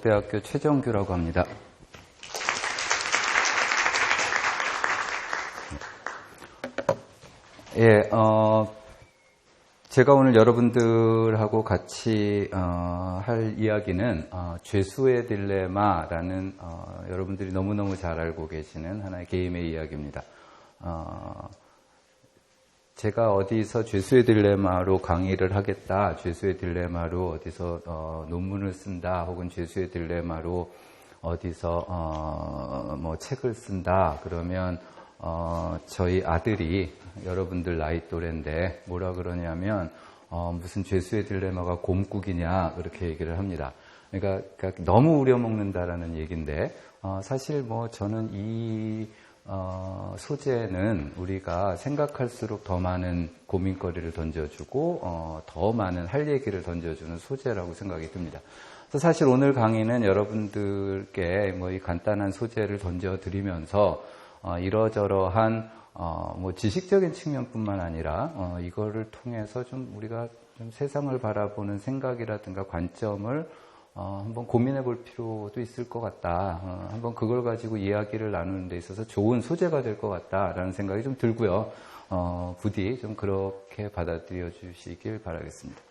건국대학교 최정규라고 합니다. 예, 제가 오늘 여러분들하고 같이 할 이야기는 죄수의 딜레마라는 여러분들이 너무너무 잘 알고 계시는 하나의 게임의 이야기입니다. 제가 어디서 죄수의 딜레마로 강의를 하겠다, 죄수의 딜레마로 어디서 논문을 쓴다, 혹은 죄수의 딜레마로 어디서 뭐 책을 쓴다, 그러면 저희 아들이 여러분들 나이 또래인데 뭐라 그러냐면 무슨 죄수의 딜레마가 곰국이냐 그렇게 얘기를 합니다. 그러니까 너무 우려먹는다라는 얘기인데 사실 뭐 저는 이 소재는 우리가 생각할수록 더 많은 고민거리를 던져주고 더 많은 할 얘기를 던져주는 소재라고 생각이 듭니다. 그래서 사실 오늘 강의는 여러분들께 뭐 이 간단한 소재를 던져드리면서 이러저러한 뭐 지식적인 측면뿐만 아니라 이거를 통해서 좀 우리가 좀 세상을 바라보는 생각이라든가 관점을 한번 고민해 볼 필요도 있을 것 같다. 한번 그걸 가지고 이야기를 나누는 데 있어서 좋은 소재가 될 것 같다라는 생각이 좀 들고요. 부디 좀 그렇게 받아들여 주시길 바라겠습니다.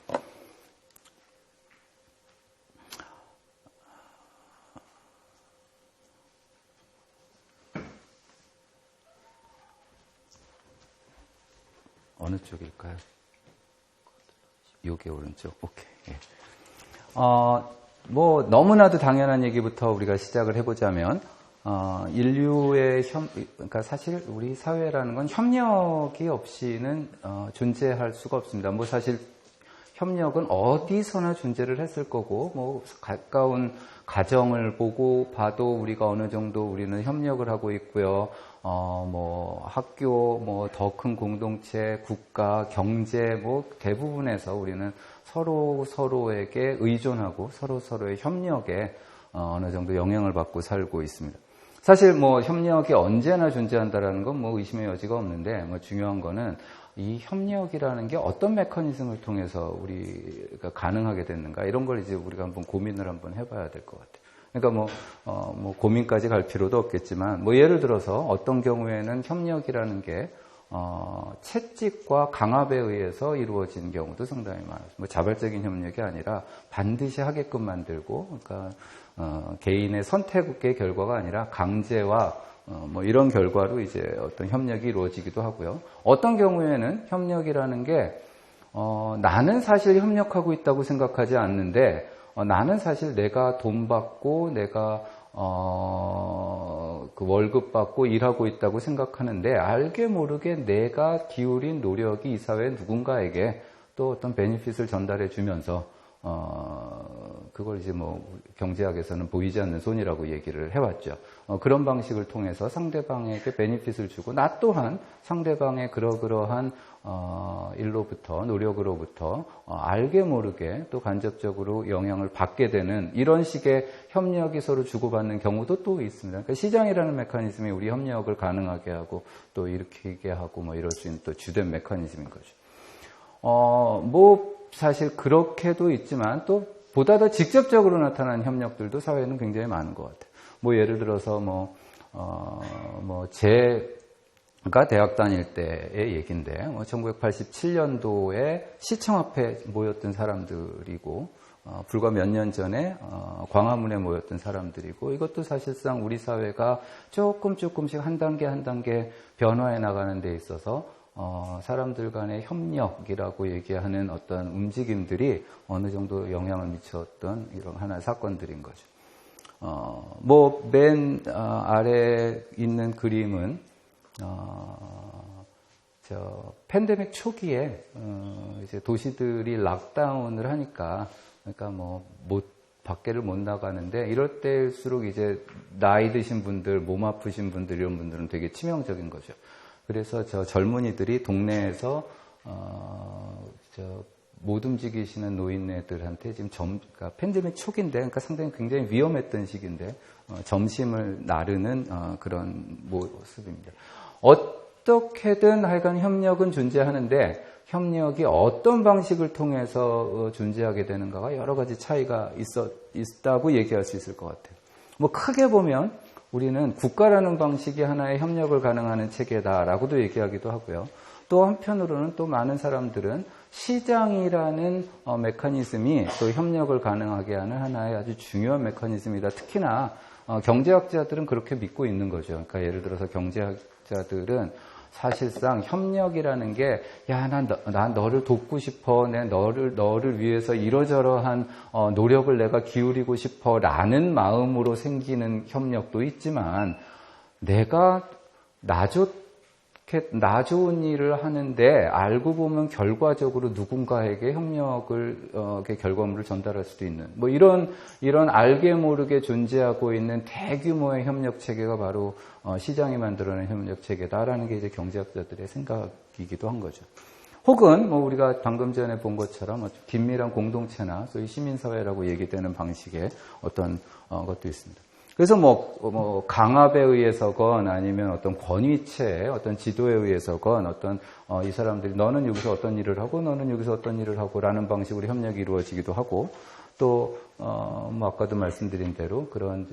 어느 쪽일까요? 요게 오른쪽. 오케이. 예. 뭐 너무나도 당연한 얘기부터 우리가 시작을 해보자면 인류의 그러니까 사실 우리 사회라는 건 협력이 없이는 존재할 수가 없습니다. 뭐 사실 협력은 어디서나 존재를 했을 거고 뭐 가까운 가정을 보고 봐도 우리가 어느 정도 우리는 협력을 하고 있고요. 뭐 학교, 뭐 더 큰 공동체, 국가, 경제 뭐 대부분에서 우리는 서로에게 의존하고 서로의 협력에 어느 정도 영향을 받고 살고 있습니다. 사실 뭐 협력이 언제나 존재한다라는 건 뭐 의심의 여지가 없는데 뭐 중요한 거는 이 협력이라는 게 어떤 메커니즘을 통해서 우리가 가능하게 됐는가 이런 걸 이제 우리가 한번 고민을 한번 해봐야 될 것 같아요. 그러니까 뭐 고민까지 갈 필요도 없겠지만 뭐 예를 들어서 어떤 경우에는 협력이라는 게 채찍과 강압에 의해서 이루어진 경우도 상당히 많아요. 뭐 자발적인 협력이 아니라 반드시 하게끔 만들고, 그러니까 개인의 선택의 결과가 아니라 강제와 뭐 이런 결과로 이제 어떤 협력이 이루어지기도 하고요. 어떤 경우에는 협력이라는 게 나는 사실 협력하고 있다고 생각하지 않는데 나는 사실 내가 돈 받고 내가 그 월급 받고 일하고 있다고 생각하는데 알게 모르게 내가 기울인 노력이 이 사회 누군가에게 또 어떤 베니핏을 전달해 주면서 그걸 이제 뭐 경제학에서는 보이지 않는 손이라고 얘기를 해왔죠. 그런 방식을 통해서 상대방에게 베니핏을 주고 나 또한 상대방의 그러한 일로부터 노력으로부터 알게 모르게 또 간접적으로 영향을 받게 되는 이런 식의 협력이 서로 주고받는 경우도 또 있습니다. 그러니까 시장이라는 메커니즘이 우리 협력을 가능하게 하고 또 일으키게 하고 뭐 이럴 수 있는 또 주된 메커니즘인 거죠. 뭐 사실 그렇게도 있지만 또 보다 더 직접적으로 나타나는 협력들도 사회에는 굉장히 많은 것 같아요. 뭐 예를 들어서 제가 대학 다닐 때의 얘기인데 1987년도에 시청 앞에 모였던 사람들이고 불과 몇 년 전에 광화문에 모였던 사람들이고 이것도 사실상 우리 사회가 조금씩 한 단계 변화해 나가는 데 있어서 사람들 간의 협력이라고 얘기하는 어떤 움직임들이 어느 정도 영향을 미쳤던 이런 하나의 사건들인 거죠. 뭐 맨 아래 있는 그림은 팬데믹 초기에 이제 도시들이 락다운을 하니까 그러니까 뭐 밖에를 못 나가는데 이럴 때일수록 이제 나이 드신 분들, 몸 아프신 분들 이런 분들은 되게 치명적인 거죠. 그래서 젊은이들이 동네에서 못 움직이시는 노인네들한테 지금 그러니까 팬데믹 초기인데, 그러니까 상당히 굉장히 위험했던 시기인데 점심을 나르는 그런 모습입니다. 어떻게든 하여간 협력은 존재하는데 협력이 어떤 방식을 통해서 존재하게 되는가가 여러 가지 차이가 있다고 얘기할 수 있을 것 같아요. 뭐 크게 보면 우리는 국가라는 방식이 하나의 협력을 가능하는 체계다라고도 얘기하기도 하고요. 또 한편으로는 또 많은 사람들은 시장이라는 메커니즘이 또 협력을 가능하게 하는 하나의 아주 중요한 메커니즘이다. 특히나 경제학자들은 그렇게 믿고 있는 거죠. 그러니까 예를 들어서 경제학자들은 사실상 협력이라는 게, 야, 난 너를 돕고 싶어. 너를 위해서 이러저러한 노력을 내가 기울이고 싶어. 라는 마음으로 생기는 협력도 있지만, 내가 나 좋은 일을 하는데, 알고 보면 결과적으로 누군가에게 협력을, 결과물을 전달할 수도 있는, 뭐 이런 알게 모르게 존재하고 있는 대규모의 협력 체계가 바로 시장이 만들어낸 협력 체계다라는 게 이제 경제학자들의 생각이기도 한 거죠. 혹은 뭐 우리가 방금 전에 본 것처럼 긴밀한 공동체나 소위 시민사회라고 얘기되는 방식의 어떤 것도 있습니다. 그래서 뭐 강압에 의해서건 아니면 어떤 권위체의 어떤 지도에 의해서건 어떤 이 사람들이 너는 여기서 어떤 일을 하고 너는 여기서 어떤 일을 하고라는 방식으로 협력이 이루어지기도 하고, 또 뭐 아까도 말씀드린 대로 그런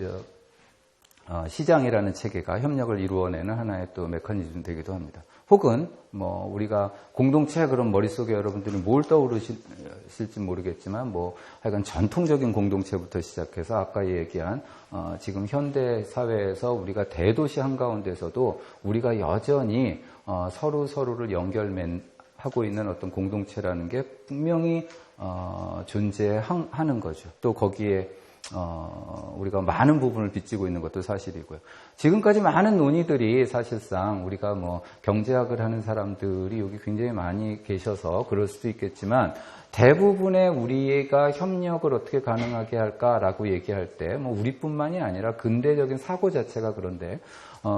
시장이라는 체계가 협력을 이루어내는 하나의 또 메커니즘 되기도 합니다. 혹은 뭐 우리가 공동체, 그런 머릿속에 여러분들이 뭘 떠오르실지 모르겠지만 뭐 하여간 전통적인 공동체부터 시작해서 아까 얘기한 지금 현대 사회에서 우리가 대도시 한가운데서도 우리가 여전히 서로를 연결하고 있는 어떤 공동체라는 게 분명히 존재하는 거죠. 또 거기에 우리가 많은 부분을 빚지고 있는 것도 사실이고요. 지금까지 많은 논의들이 사실상 우리가 뭐 경제학을 하는 사람들이 여기 굉장히 많이 계셔서 그럴 수도 있겠지만, 대부분의 우리가 협력을 어떻게 가능하게 할까라고 얘기할 때 뭐 우리뿐만이 아니라 근대적인 사고 자체가 그런데,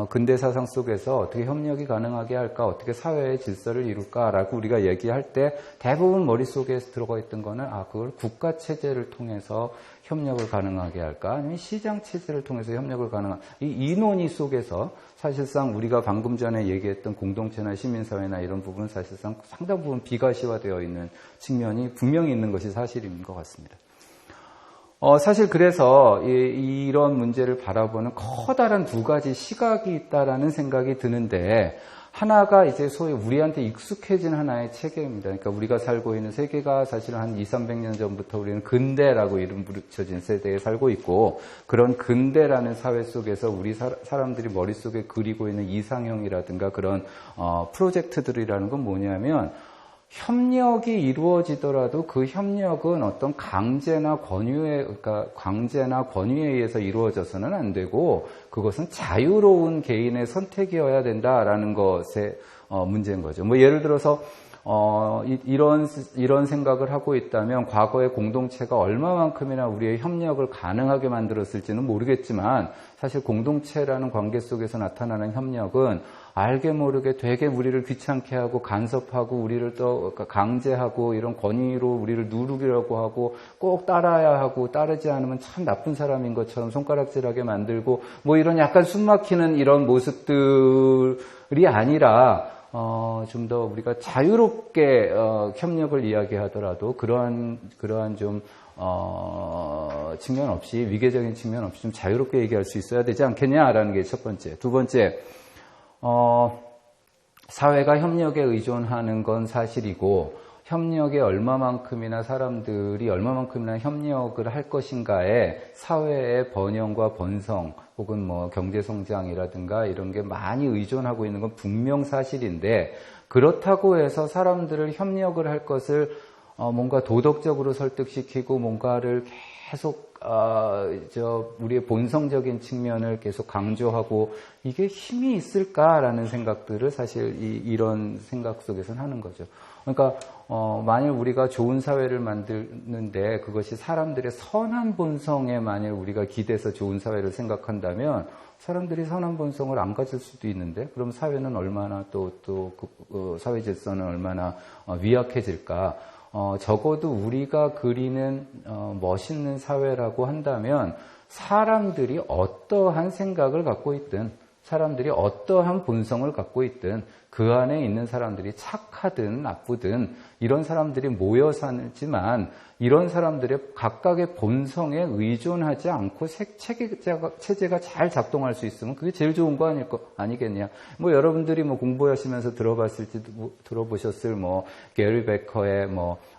근대 사상 속에서 어떻게 협력이 가능하게 할까, 어떻게 사회의 질서를 이룰까라고 우리가 얘기할 때 대부분 머릿속에 들어가 있던 거는 그걸 국가 체제를 통해서 협력을 가능하게 할까, 아니면 시장 체제를 통해서 협력을 가능한 이 논의 속에서 사실상 우리가 방금 전에 얘기했던 공동체나 시민사회나 이런 부분은 사실상 상당 부분 비가시화되어 있는 측면이 분명히 있는 것이 사실인 것 같습니다. 사실 그래서 이런 문제를 바라보는 커다란 두 가지 시각이 있다라는 생각이 드는데, 하나가 이제 소위 우리한테 익숙해진 하나의 체계입니다. 그러니까 우리가 살고 있는 세계가 사실은 한 200~300년 전부터 우리는 근대라고 이름 붙여진 세대에 살고 있고, 그런 근대라는 사회 속에서 우리 사람들이 머릿속에 그리고 있는 이상형이라든가 그런 프로젝트들이라는 건 뭐냐면, 협력이 이루어지더라도 그 협력은 어떤 강제나 권위에 의해서 이루어져서는 안 되고, 그것은 자유로운 개인의 선택이어야 된다라는 것의 문제인 거죠. 뭐 예를 들어서 이런 생각을 하고 있다면, 과거의 공동체가 얼마만큼이나 우리의 협력을 가능하게 만들었을지는 모르겠지만, 사실 공동체라는 관계 속에서 나타나는 협력은 알게 모르게 되게 우리를 귀찮게 하고 간섭하고 우리를 또 강제하고 이런 권위로 우리를 누르려고 하고, 꼭 따라야 하고 따르지 않으면 참 나쁜 사람인 것처럼 손가락질하게 만들고, 뭐 이런 약간 숨막히는 이런 모습들이 아니라 좀 더 우리가 자유롭게 협력을 이야기하더라도 그러한 좀 측면 없이, 위계적인 측면 없이 좀 자유롭게 얘기할 수 있어야 되지 않겠냐라는 게 첫 번째. 두 번째, 사회가 협력에 의존하는 건 사실이고, 협력에 얼마만큼이나 사람들이 얼마만큼이나 협력을 할 것인가에 사회의 번영과 번성 혹은 뭐 경제 성장이라든가 이런 게 많이 의존하고 있는 건 분명 사실인데, 그렇다고 해서 사람들을 협력을 할 것을 뭔가 도덕적으로 설득시키고 뭔가를 계속 우리의 본성적인 측면을 계속 강조하고 이게 힘이 있을까라는 생각들을 사실 이런 생각 속에서는 하는 거죠. 그러니까 만일 우리가 좋은 사회를 만드는데 그것이 사람들의 선한 본성에 만일 우리가 기대서 좋은 사회를 생각한다면, 사람들이 선한 본성을 안 가질 수도 있는데, 그럼 사회는 얼마나 사회 질서는 얼마나 위약해질까. 적어도 우리가 그리는 멋있는 사회라고 한다면, 사람들이 어떠한 생각을 갖고 있든, 사람들이 어떠한 본성을 갖고 있든 그 안에 있는 사람들이 착하든 나쁘든 이런 사람들이 모여 살지만 이런 사람들의 각각의 본성에 의존하지 않고 체제가 잘 작동할 수 있으면 그게 제일 좋은 거 아니겠냐. 뭐 여러분들이 뭐 공부하시면서 들어보셨을 뭐 게리 베커의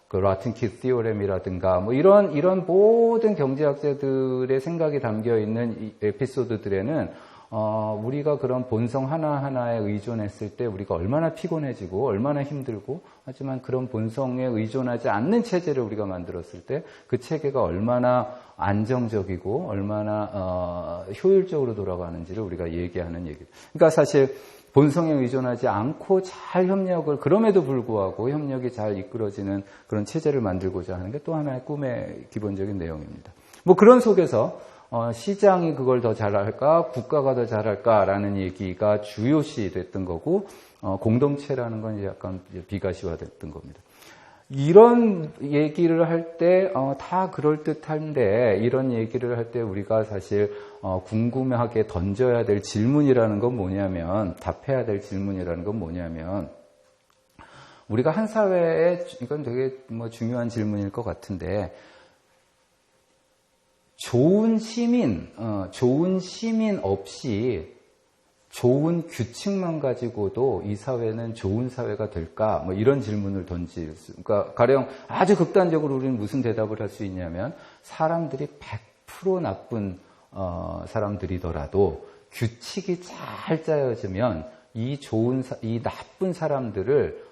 그 라틴 키 티오렘이라든가 뭐 이런 모든 경제학자들의 생각이 담겨 있는 이 에피소드들에는 우리가 그런 본성 하나하나에 의존했을 때 우리가 얼마나 피곤해지고 얼마나 힘들고 하지만 그런 본성에 의존하지 않는 체제를 우리가 만들었을 때 그 체계가 얼마나 안정적이고 얼마나 효율적으로 돌아가는지를 우리가 얘기하는 얘기. 그러니까 사실 본성에 의존하지 않고 잘 협력을 그럼에도 불구하고 협력이 잘 이끌어지는 그런 체제를 만들고자 하는 게 또 하나의 꿈의 기본적인 내용입니다. 뭐 그런 속에서 시장이 그걸 더 잘할까, 국가가 더 잘할까라는 얘기가 주요시 됐던 거고, 공동체라는 건 약간 비가시화됐던 겁니다. 이런 얘기를 할 때, 다 그럴듯한데, 이런 얘기를 할 때 우리가 사실, 궁금하게 던져야 될 질문이라는 건 뭐냐면, 답해야 될 질문이라는 건 뭐냐면, 우리가 한 사회에, 이건 되게 중요한 질문일 것 같은데, 좋은 시민 없이 좋은 규칙만 가지고도 이 사회는 좋은 사회가 될까? 뭐 이런 질문을 그러니까 가령 아주 극단적으로 우리는 무슨 대답을 할 수 있냐면 사람들이 100% 나쁜 사람들이더라도 규칙이 잘 짜여지면 이 나쁜 사람들을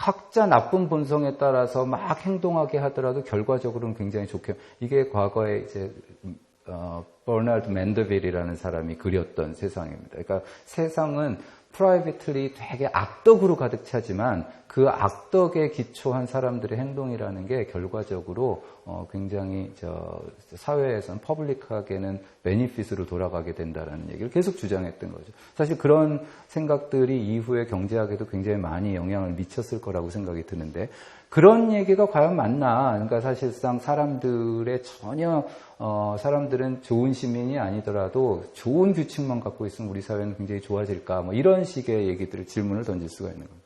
각자 나쁜 본성에 따라서 막 행동하게 하더라도 결과적으로는 굉장히 좋게. 이게 과거에 이제 버나드 맨더빌이라는 사람이 그렸던 세상입니다. 그러니까 세상은 프라이빗리 되게 악덕으로 가득 차지만 그 악덕에 기초한 사람들의 행동이라는 게 결과적으로 굉장히 사회에서는 퍼블릭하게는 베니핏으로 돌아가게 된다는 얘기를 계속 주장했던 거죠. 사실 그런 생각들이 이후에 경제학에도 굉장히 많이 영향을 미쳤을 거라고 생각이 드는데 그런 얘기가 과연 맞나? 그러니까 사실상 사람들은 좋은 시민이 아니더라도 좋은 규칙만 갖고 있으면 우리 사회는 굉장히 좋아질까? 뭐 이런 식의 질문을 던질 수가 있는 겁니다.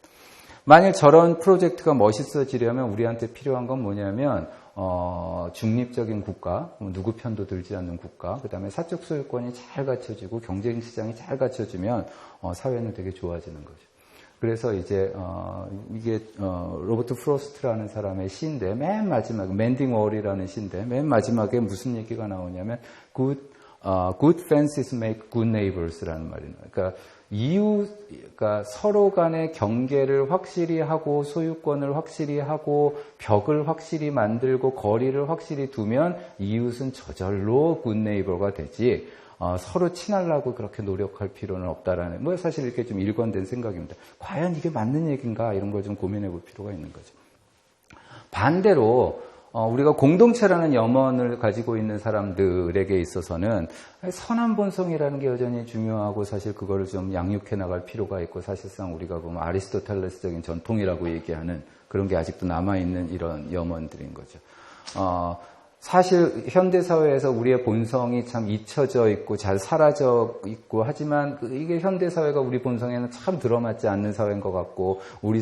만일 저런 프로젝트가 멋있어지려면 우리한테 필요한 건 뭐냐면, 중립적인 국가, 누구 편도 들지 않는 국가, 그 다음에 사적 소유권이 잘 갖춰지고 경쟁 시장이 잘 갖춰지면, 사회는 되게 좋아지는 거죠. 그래서 이제 이게 로버트 프로스트라는 사람의 시인데 맨 마지막에 멘딩 월이라는 시인데 맨 마지막에 무슨 얘기가 나오냐면 good fences make good neighbors라는 말이에요. 그러니까 그러니까 서로 간의 경계를 확실히 하고 소유권을 확실히 하고 벽을 확실히 만들고 거리를 확실히 두면 이웃은 저절로 good neighbor가 되지. 서로 친하려고 그렇게 노력할 필요는 없다라는, 사실 이렇게 좀 일관된 생각입니다. 과연 이게 맞는 얘기인가? 이런 걸 좀 고민해 볼 필요가 있는 거죠. 반대로, 우리가 공동체라는 염원을 가지고 있는 사람들에게 있어서는 선한 본성이라는 게 여전히 중요하고 사실 그거를 좀 양육해 나갈 필요가 있고 사실상 우리가 보면 아리스토텔레스적인 전통이라고 얘기하는 그런 게 아직도 남아있는 이런 염원들인 거죠. 사실 현대사회에서 우리의 본성이 참 잊혀져 있고 잘 사라져 있고 하지만 이게 현대사회가 우리 본성에는 참 들어맞지 않는 사회인 것 같고 우리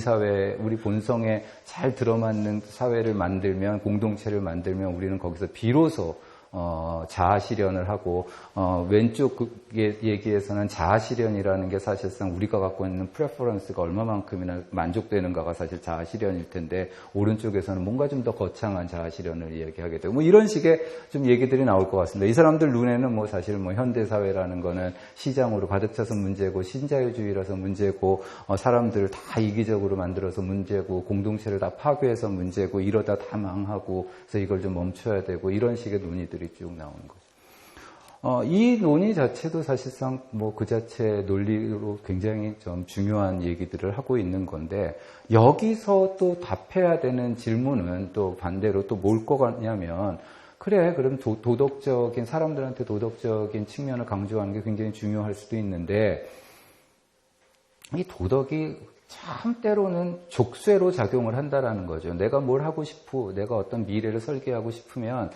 본성에 잘 들어맞는 사회를 만들면 공동체를 만들면 우리는 거기서 비로소 자아실현을 하고 왼쪽 얘기에서는 자아실현이라는 게 사실상 우리가 갖고 있는 프레퍼런스가 얼마만큼이나 만족되는가가 사실 자아실현일 텐데 오른쪽에서는 뭔가 좀 더 거창한 자아실현을 이야기하게 되고 뭐 이런 식의 좀 얘기들이 나올 것 같습니다. 이 사람들 눈에는 사실 현대사회라는 거는 시장으로 가득 차서 문제고 신자유주의라서 문제고 사람들을 다 이기적으로 만들어서 문제고 공동체를 다 파괴해서 문제고 이러다 다 망하고 그래서 이걸 좀 멈춰야 되고 이런 식의 논의들이 쭉 나오는 거죠. 이 논의 자체도 사실상 그 자체 논리로 굉장히 좀 중요한 얘기들을 하고 있는 건데 여기서 또 답해야 되는 질문은 또 반대로 또 뭘 것 같냐면 그래 그럼 도덕적인 사람들한테 도덕적인 측면을 강조하는 게 굉장히 중요할 수도 있는데 이 도덕이 참 때로는 족쇄로 작용을 한다라는 거죠. 내가 뭘 하고 싶고 내가 어떤 미래를 설계하고 싶으면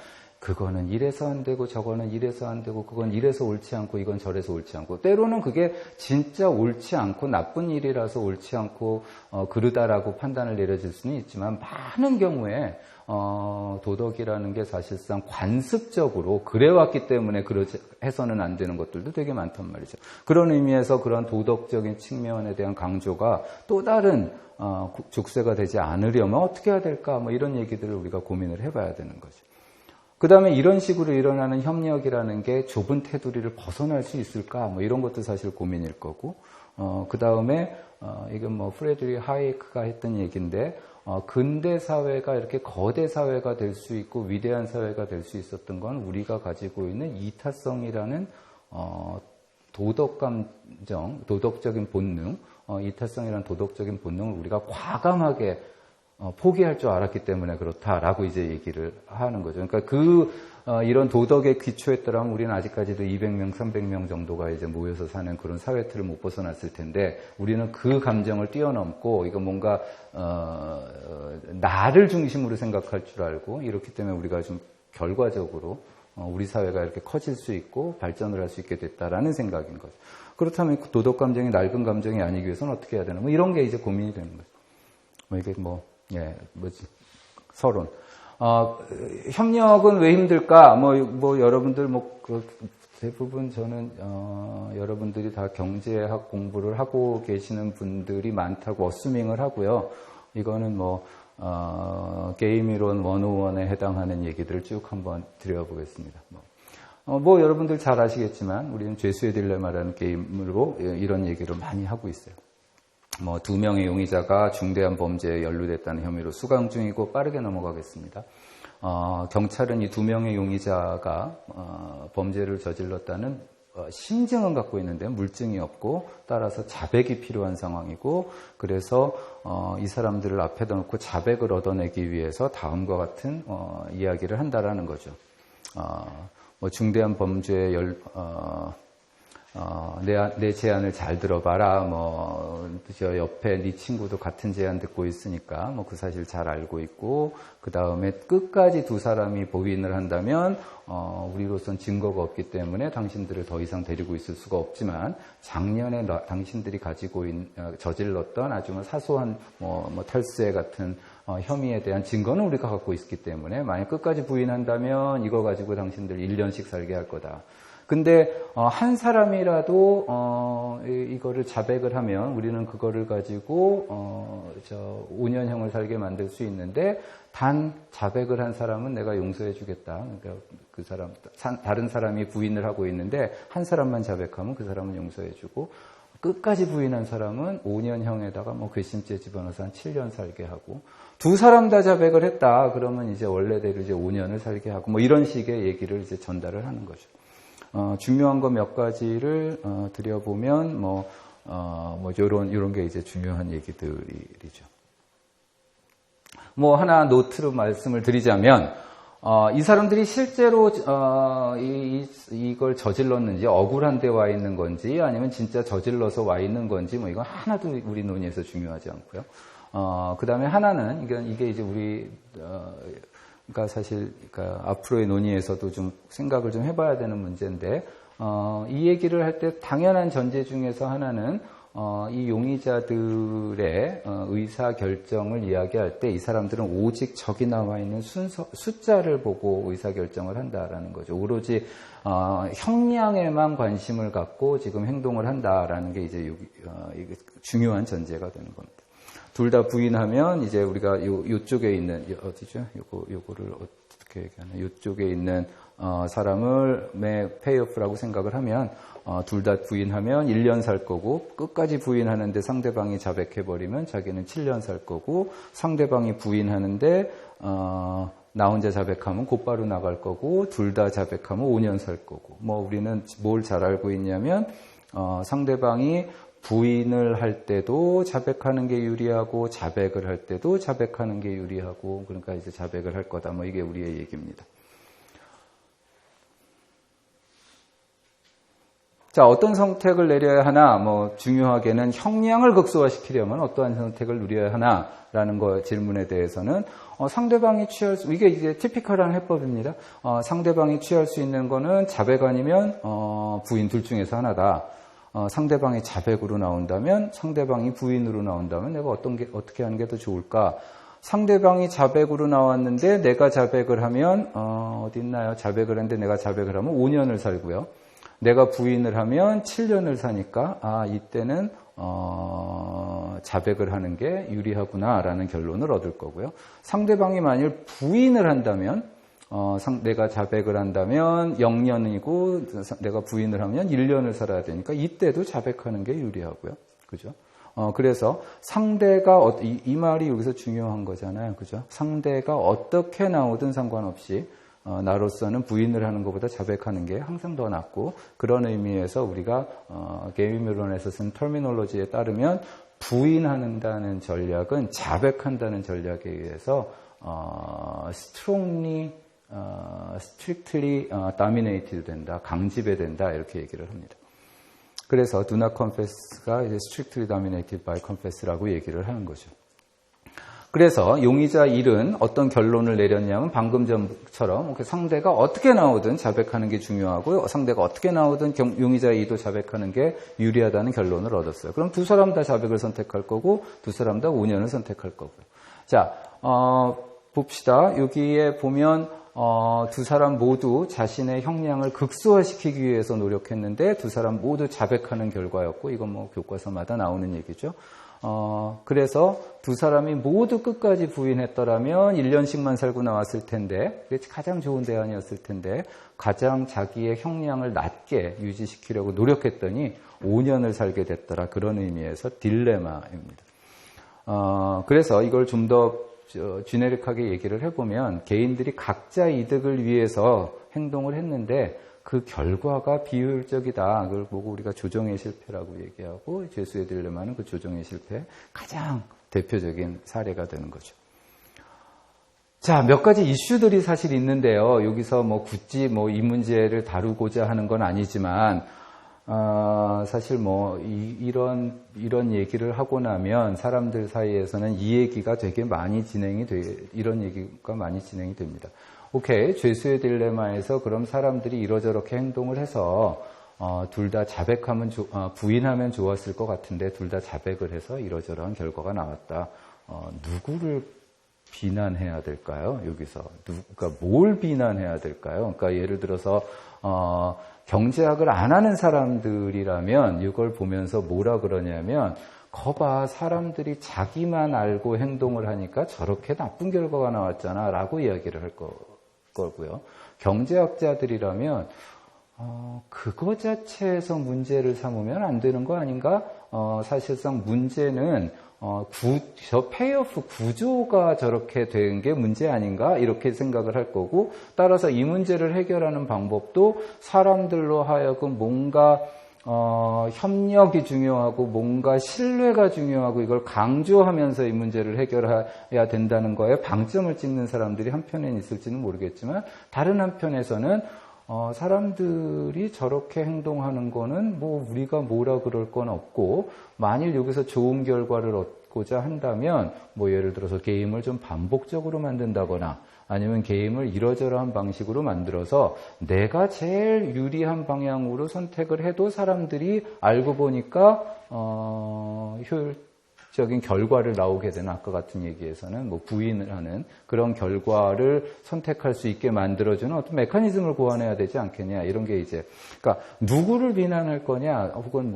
그거는 이래서 안 되고 저거는 이래서 안 되고 그건 이래서 옳지 않고 이건 저래서 옳지 않고 때로는 그게 진짜 옳지 않고 나쁜 일이라서 옳지 않고 그르다라고 판단을 내려질 수는 있지만 많은 경우에 도덕이라는 게 사실상 관습적으로 그래왔기 때문에 그러지 해서는 안 되는 것들도 되게 많단 말이죠. 그런 의미에서 그런 도덕적인 측면에 대한 강조가 또 다른 족쇄가 되지 않으려면 어떻게 해야 될까? 뭐 이런 얘기들을 우리가 고민을 해봐야 되는 거죠. 그 다음에 이런 식으로 일어나는 협력이라는 게 좁은 테두리를 벗어날 수 있을까? 뭐 이런 것도 사실 고민일 거고, 그 다음에, 이건 뭐 프레드리 하이크가 했던 얘기인데, 근대 사회가 이렇게 거대 사회가 될 수 있고 위대한 사회가 될 수 있었던 건 우리가 가지고 있는 이타성이라는, 도덕 감정, 도덕적인 본능, 이타성이라는 도덕적인 본능을 우리가 과감하게 포기할 줄 알았기 때문에 그렇다라고 이제 얘기를 하는 거죠. 그러니까 이런 도덕의 기초에 따르면 우리는 아직까지도 200명, 300명 정도가 이제 모여서 사는 그런 사회 틀을 못 벗어났을 텐데 우리는 그 감정을 뛰어넘고 이거 뭔가 나를 중심으로 생각할 줄 알고 이렇기 때문에 우리가 좀 결과적으로 우리 사회가 이렇게 커질 수 있고 발전을 할 수 있게 됐다라는 생각인 거죠. 그렇다면 도덕 감정이 낡은 감정이 아니기 위해서는 어떻게 해야 되나? 뭐 이런 게 이제 고민이 되는 거죠. 뭐 이게 서론. 협력은 왜 힘들까? 여러분들, 대부분 저는, 여러분들이 다 경제학 공부를 하고 계시는 분들이 많다고 어스밍을 하고요. 이거는 게임 이론 101에 해당하는 얘기들을 쭉 한번 드려보겠습니다. 여러분들 잘 아시겠지만, 우리는 죄수의 딜레마라는 게임으로 이런 얘기를 많이 하고 있어요. 2명의 용의자가 중대한 범죄에 연루됐다는 혐의로 수감 중이고 빠르게 넘어가겠습니다. 경찰은 이 2명의 용의자가 범죄를 저질렀다는 심증은 갖고 있는데 물증이 없고 따라서 자백이 필요한 상황이고 그래서 이 사람들을 앞에다 놓고 자백을 얻어내기 위해서 다음과 같은 이야기를 한다라는 거죠. 중대한 범죄에 내 제안을 잘 들어봐라. 저 옆에 네 친구도 같은 제안 듣고 있으니까 그 사실 잘 알고 있고 그 다음에 끝까지 두 사람이 부인을 한다면 우리로선 증거가 없기 때문에 당신들을 더 이상 데리고 있을 수가 없지만 작년에 당신들이 가지고 저질렀던 아주 사소한 탈세 같은 혐의에 대한 증거는 우리가 갖고 있기 때문에 만약 끝까지 부인한다면 이거 가지고 당신들 1년씩 살게 할 거다. 근데 한 사람이라도 이거를 자백을 하면 우리는 그거를 가지고 5년형을 살게 만들 수 있는데 단 자백을 한 사람은 내가 용서해 주겠다. 그러니까 그 사람 다른 사람이 부인을 하고 있는데 한 사람만 자백하면 그 사람은 용서해 주고 끝까지 부인한 사람은 5년형에다가 괘씸죄 집어넣어서 한 7년 살게 하고 두 사람 다 자백을 했다. 그러면 이제 원래대로 이제 5년을 살게 하고 이런 식의 얘기를 이제 전달을 하는 거죠. 중요한 거 몇 가지를 드려보면 요런 게 이제 중요한 얘기들이죠. 하나 노트로 말씀을 드리자면 이 사람들이 실제로 이걸 저질렀는지 억울한 데 와 있는 건지 아니면 진짜 저질러서 와 있는 건지 이건 하나도 우리 논의에서 중요하지 않고요. 그 다음에 하나는 이게 이제 우리 그러니까 사실 앞으로의 논의에서도 좀 생각을 좀 해봐야 되는 문제인데 이 얘기를 할 때 당연한 전제 중에서 하나는 이 용의자들의 의사 결정을 이야기할 때 이 사람들은 오직 저기 나와 있는 숫자를 보고 의사 결정을 한다라는 거죠. 오로지 형량에만 관심을 갖고 지금 행동을 한다라는 게 이제 중요한 전제가 되는 겁니다. 둘 다 부인하면 이제 우리가 요쪽에 있는 어디죠? 요거를 어떻게 얘기하나? 요쪽에 있는 사람을 페이오프라고 생각을 하면 둘 다 부인하면 1년 살 거고 끝까지 부인하는데 상대방이 자백해버리면 자기는 7년 살 거고 상대방이 부인하는데 나 혼자 자백하면 곧바로 나갈 거고 둘 다 자백하면 5년 살 거고 우리는 뭘 잘 알고 있냐면 상대방이 부인을 할 때도 자백하는 게 유리하고 자백을 할 때도 자백하는 게 유리하고 그러니까 이제 자백을 할 거다. 이게 우리의 얘기입니다. 자, 어떤 선택을 내려야 하나, 중요하게는 형량을 극소화시키려면 어떠한 선택을 누려야 하나라는 질문에 대해서는, 상대방이 취할 수, 이게 이제 티피컬한 해법입니다. 상대방이 취할 수 있는 거는 자백 아니면, 부인 둘 중에서 하나다. 상대방이 자백으로 나온다면, 상대방이 부인으로 나온다면 내가 어떻게 하는 게 더 좋을까? 상대방이 자백으로 나왔는데 내가 자백을 하면, 어디 있나요? 자백을 했는데 내가 자백을 하면 5년을 살고요. 내가 부인을 하면 7년을 사니까, 이때는, 자백을 하는 게 유리하구나라는 결론을 얻을 거고요. 상대방이 만일 부인을 한다면, 내가 자백을 한다면 0년이고, 내가 부인을 하면 1년을 살아야 되니까, 이때도 자백하는 게 유리하고요. 그죠? 그래서 상대가, 이 말이 여기서 중요한 거잖아요. 그죠? 상대가 어떻게 나오든 상관없이, 나로서는 부인을 하는 것보다 자백하는 게 항상 더 낫고, 그런 의미에서 우리가 게임이론에서 쓴 터미놀로지에 따르면 부인한다는 전략은 자백한다는 전략에 의해서 strictly dominated 된다, 강지배된다 이렇게 얘기를 합니다. 그래서 do not confess가 이제 strictly dominated by confess라고 얘기를 하는 거죠. 그래서 용의자 1은 어떤 결론을 내렸냐면 방금 전처럼 상대가 어떻게 나오든 자백하는 게 중요하고 상대가 어떻게 나오든 용의자 2도 자백하는 게 유리하다는 결론을 얻었어요. 그럼 두 사람 다 자백을 선택할 거고 두 사람 다 5년을 선택할 거고요. 자, 봅시다. 여기에 보면 두 사람 모두 자신의 형량을 극소화시키기 위해서 노력했는데 두 사람 모두 자백하는 결과였고, 이건 교과서마다 나오는 얘기죠. 그래서 두 사람이 모두 끝까지 부인했더라면 1년씩만 살고 나왔을 텐데, 그게 가장 좋은 대안이었을 텐데, 가장 자기의 형량을 낮게 유지시키려고 노력했더니 5년을 살게 됐더라. 그런 의미에서 딜레마입니다. 그래서 이걸 좀 더 지네릭하게 얘기를 해보면, 개인들이 각자 이득을 위해서 행동을 했는데 그 결과가 비효율적이다. 그걸 보고 우리가 조정의 실패라고 얘기하고, 죄수의 딜레마는 그 조정의 실패 가장 대표적인 사례가 되는 거죠. 자, 몇 가지 이슈들이 사실 있는데요. 여기서 굳이 이 문제를 다루고자 하는 건 아니지만, 사실 이런 얘기를 하고 나면 사람들 사이에서는 이 얘기가 되게 많이 이런 얘기가 많이 진행이 됩니다. 오케이, 죄수의 딜레마에서 그럼 사람들이 이러저렇게 행동을 해서 둘 다 자백하면 부인하면 좋았을 것 같은데 둘 다 자백을 해서 이러저러한 결과가 나왔다. 누구를 비난해야 될까요? 여기서 그러니까 뭘 비난해야 될까요? 그러니까 예를 들어서 경제학을 안 하는 사람들이라면 이걸 보면서 뭐라 그러냐면, 거봐, 사람들이 자기만 알고 행동을 하니까 저렇게 나쁜 결과가 나왔잖아 라고 이야기를 할 거고요. 경제학자들이라면 그거 자체에서 문제를 삼으면 안 되는 거 아닌가? 사실상 문제는 저 페이오프 구조가 저렇게 된 게 문제 아닌가? 이렇게 생각을 할 거고, 따라서 이 문제를 해결하는 방법도 사람들로 하여금 뭔가 협력이 중요하고 뭔가 신뢰가 중요하고 이걸 강조하면서 이 문제를 해결해야 된다는 거에 방점을 찍는 사람들이 한편엔 있을지는 모르겠지만, 다른 한편에서는 사람들이 저렇게 행동하는 거는 우리가 뭐라 그럴 건 없고, 만일 여기서 좋은 결과를 얻고자 한다면 예를 들어서 게임을 좀 반복적으로 만든다거나 아니면 게임을 이러저러한 방식으로 만들어서 내가 제일 유리한 방향으로 선택을 해도 사람들이 알고 보니까 효율적인 결과를 나오게 되는, 아까 같은 얘기에서는 부인을 하는 그런 결과를 선택할 수 있게 만들어주는 어떤 메커니즘을 고안해야 되지 않겠냐, 이런 게 이제, 그러니까 누구를 비난할 거냐 혹은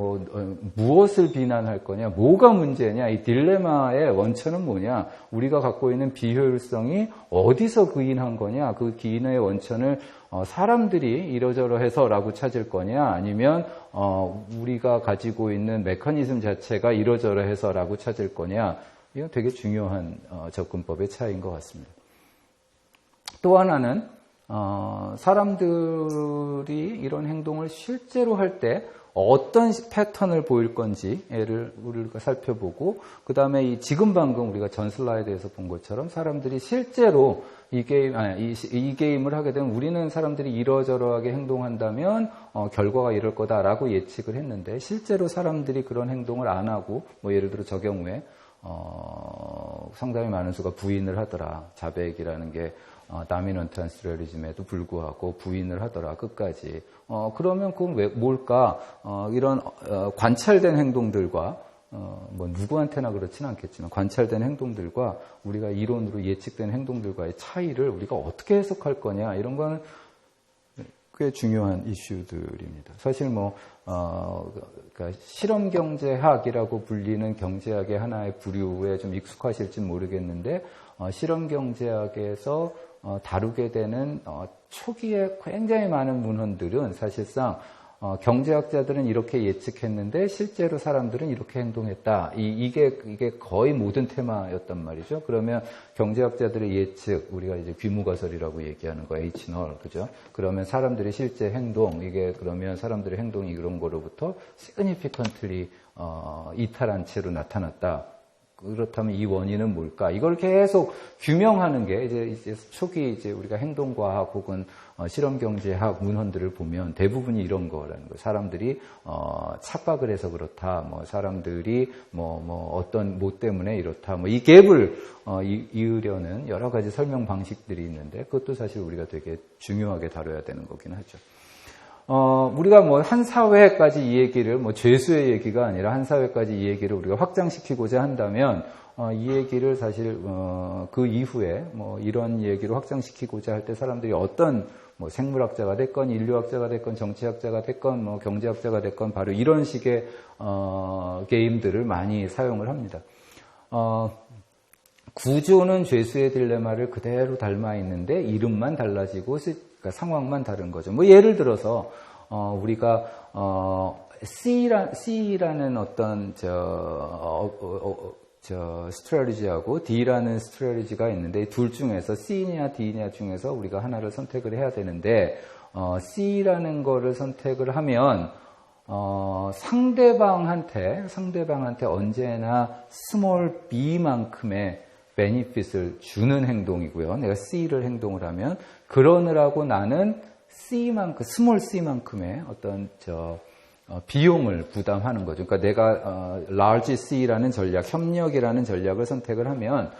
무엇을 비난할 거냐, 뭐가 문제냐, 이 딜레마의 원천은 뭐냐, 우리가 갖고 있는 비효율성이 어디서 기인한 거냐, 그 기인의 원천을 사람들이 이러저러해서라고 찾을 거냐, 아니면 우리가 가지고 있는 메커니즘 자체가 이러저러해서라고 찾을 거냐, 이건 되게 중요한 접근법의 차이인 것 같습니다. 또 하나는 사람들이 이런 행동을 실제로 할 때 어떤 패턴을 보일 건지를 우리가 살펴보고, 그 다음에 이 지금 방금 우리가 전 슬라이드에서 본 것처럼 사람들이 실제로 이 게임을 하게 되면 우리는 사람들이 이러저러하게 행동한다면 결과가 이럴 거다라고 예측을 했는데, 실제로 사람들이 그런 행동을 안 하고, 뭐 예를 들어 저 경우에 상당히 많은 수가 부인을 하더라. 자백이라는 게 다미넌트한 스트레리즘에도 불구하고 부인을 하더라. 끝까지. 그러면 그건 뭘까? 이런 관찰된 행동들과 뭐 누구한테나 그렇지는 않겠지만 관찰된 행동들과 우리가 이론으로 예측된 행동들과의 차이를 우리가 어떻게 해석할 거냐, 이런 거는 꽤 중요한 이슈들입니다. 사실 그러니까 실험 경제학이라고 불리는 경제학의 하나의 부류에 좀 익숙하실지 모르겠는데, 실험 경제학에서 다루게 되는 초기에 굉장히 많은 문헌들은 사실상 경제학자들은 이렇게 예측했는데 실제로 사람들은 이렇게 행동했다. 이게 거의 모든 테마였단 말이죠. 그러면 경제학자들의 예측, 우리가 이제 귀무가설이라고 얘기하는 거, H-null, 그죠? 그러면 사람들의 실제 행동, 그러면 사람들의 행동이 이런 거로부터 significantly 이탈한 채로 나타났다. 그렇다면 이 원인은 뭘까? 이걸 계속 규명하는 게 이제 초기 우리가 행동과학 혹은 실험경제학 문헌들을 보면 대부분이 이런 거라는 거예요. 사람들이 착각을 해서 그렇다. 뭐 사람들이 어떤 뭐 때문에 이렇다. 뭐 이 갭을 이으려는 여러 가지 설명 방식들이 있는데, 그것도 사실 우리가 되게 중요하게 다뤄야 되는 거긴 하죠. 우리가 한 사회까지 이 얘기를, 죄수의 얘기가 아니라 한 사회까지 이 얘기를 우리가 확장시키고자 한다면, 이 얘기를 사실, 그 이후에 이런 얘기로 확장시키고자 할 때 사람들이 어떤 생물학자가 됐건, 인류학자가 됐건, 정치학자가 됐건, 경제학자가 됐건, 바로 이런 식의, 게임들을 많이 사용을 합니다. 구조는 죄수의 딜레마를 그대로 닮아 있는데, 이름만 달라지고, 그러니까 상황만 다른 거죠. 예를 들어서 우리가 C라는 어떤 스트래티지하고 D라는 스트래티지가 있는데, 둘 중에서 C냐 D냐 중에서 우리가 하나를 선택을 해야 되는데, C라는 거를 선택을 하면 상대방한테 언제나 스몰 b만큼의 베니핏을 주는 행동이고요. 내가 C를 행동을 하면 그러느라고 나는 스몰 c만큼의 어떤 비용을 부담하는 거죠. 그러니까 내가 large C라는 전략, 협력이라는 전략을 선택을 하면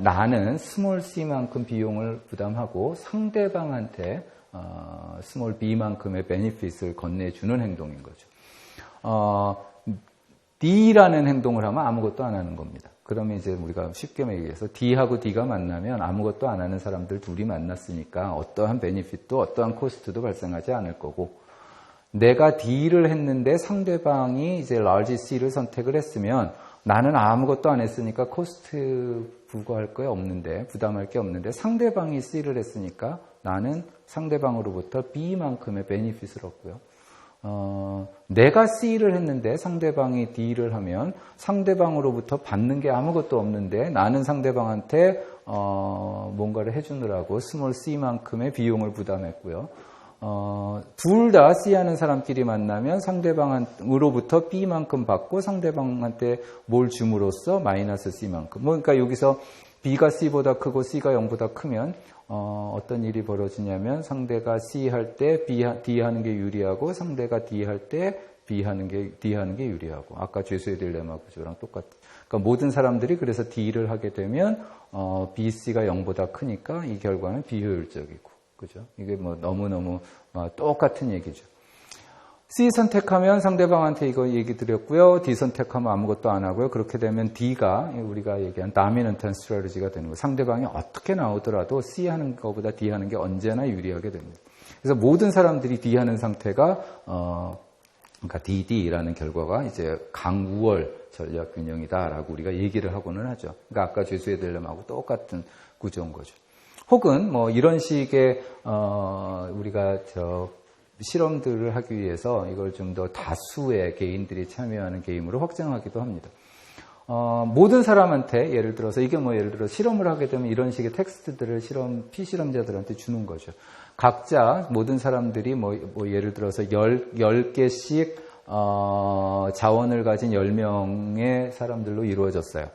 나는 스몰 c만큼 비용을 부담하고 상대방한테 스몰 b만큼의 베니핏을 건네주는 행동인 거죠. D라는 행동을 하면 아무것도 안 하는 겁니다. 그러면 이제 우리가 쉽게 얘기해서 D하고 D가 만나면 아무것도 안 하는 사람들 둘이 만났으니까 어떠한 베니핏도 어떠한 코스트도 발생하지 않을 거고, 내가 D를 했는데 상대방이 이제 large C를 선택을 했으면 나는 아무것도 안 했으니까 코스트 부과할 게 없는데, 부담할 게 없는데, 상대방이 C를 했으니까 나는 상대방으로부터 B만큼의 베니핏을 얻고요. 내가 C를 했는데 상대방이 D를 하면 상대방으로부터 받는 게 아무것도 없는데 나는 상대방한테 뭔가를 해주느라고 스몰 C만큼의 비용을 부담했고요. 둘 다 C 하는 사람끼리 만나면 상대방으로부터 B만큼 받고 상대방한테 뭘 줌으로써 마이너스 C만큼. 그러니까 여기서 B가 C보다 크고 C가 0보다 크면 어떤 일이 벌어지냐면 상대가 C 할 때 D 하는 게 유리하고 상대가 D 할 때 D 하는 게 유리하고, 아까 죄수의 딜레마 구조랑 똑같아요. 그러니까 모든 사람들이 그래서 D를 하게 되면 B, C가 0보다 크니까 이 결과는 비효율적이고, 그죠? 이게 너무너무 똑같은 얘기죠. C 선택하면 상대방한테 이거 얘기 드렸고요. D 선택하면 아무것도 안 하고요. 그렇게 되면 D가 우리가 얘기한 다미넌트한 스트래티지가 되는 거예요. 상대방이 어떻게 나오더라도 C 하는 것보다 D 하는 게 언제나 유리하게 됩니다. 그래서 모든 사람들이 D 하는 상태가 그러니까 DD라는 결과가 이제 강우월 전략 균형이다라고 우리가 얘기를 하고는 하죠. 그러니까 아까 죄수의 딜레마하고 똑같은 구조인 거죠. 혹은 이런 식의 우리가 실험들을 하기 위해서 이걸 좀 더 다수의 개인들이 참여하는 게임으로 확장하기도 합니다. 모든 사람한테 예를 들어서 실험을 하게 되면 이런 식의 텍스트들을 피실험자들한테 주는 거죠. 각자 모든 사람들이 예를 들어서 10개씩 자원을 가진 10명의 사람들로 이루어졌어요.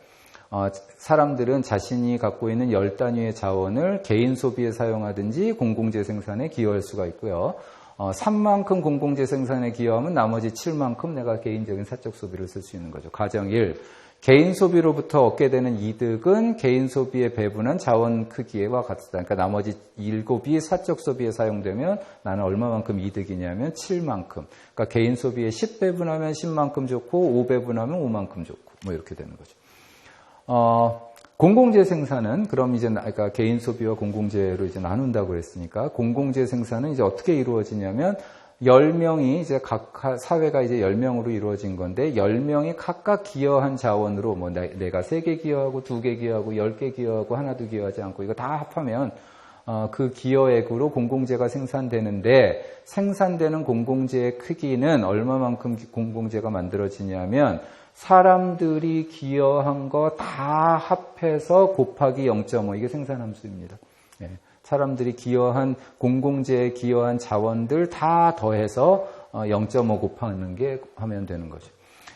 사람들은 자신이 갖고 있는 10단위의 자원을 개인 소비에 사용하든지 공공재 생산에 기여할 수가 있고요. 3만큼 공공재 생산에 기여하면 나머지 7만큼 내가 개인적인 사적 소비를 쓸 수 있는 거죠. 가정 1. 개인 소비로부터 얻게 되는 이득은 개인 소비에 배분한 자원 크기와 같다. 그러니까 나머지 7이 사적 소비에 사용되면 나는 얼마만큼 이득이냐면 7만큼. 그러니까 개인 소비에 10배분하면 10만큼 좋고 5배분하면 5만큼 좋고 뭐 이렇게 되는 거죠. 공공재 생산은 그럼 이제 그러니까 개인 소비와 공공재로 이제 나눈다고 그랬으니까 공공재 생산은 이제 어떻게 이루어지냐면 10명이 이제 각 사회가 이제 10명으로 이루어진 건데 10명이 각각 기여한 자원으로 뭐 내가 3개 기여하고 2개 기여하고 10개 기여하고 하나도 기여하지 않고 이거 다 합하면 그 기여액으로 공공재가 생산되는데 생산되는 공공재의 크기는 얼마만큼 공공재가 만들어지냐면 사람들이 기여한 거 다 합해서 곱하기 0.5 이게 생산함수입니다. 예. 사람들이 기여한 공공재에 기여한 자원들 다 더해서 0.5 곱하는 게 하면 되는 거죠.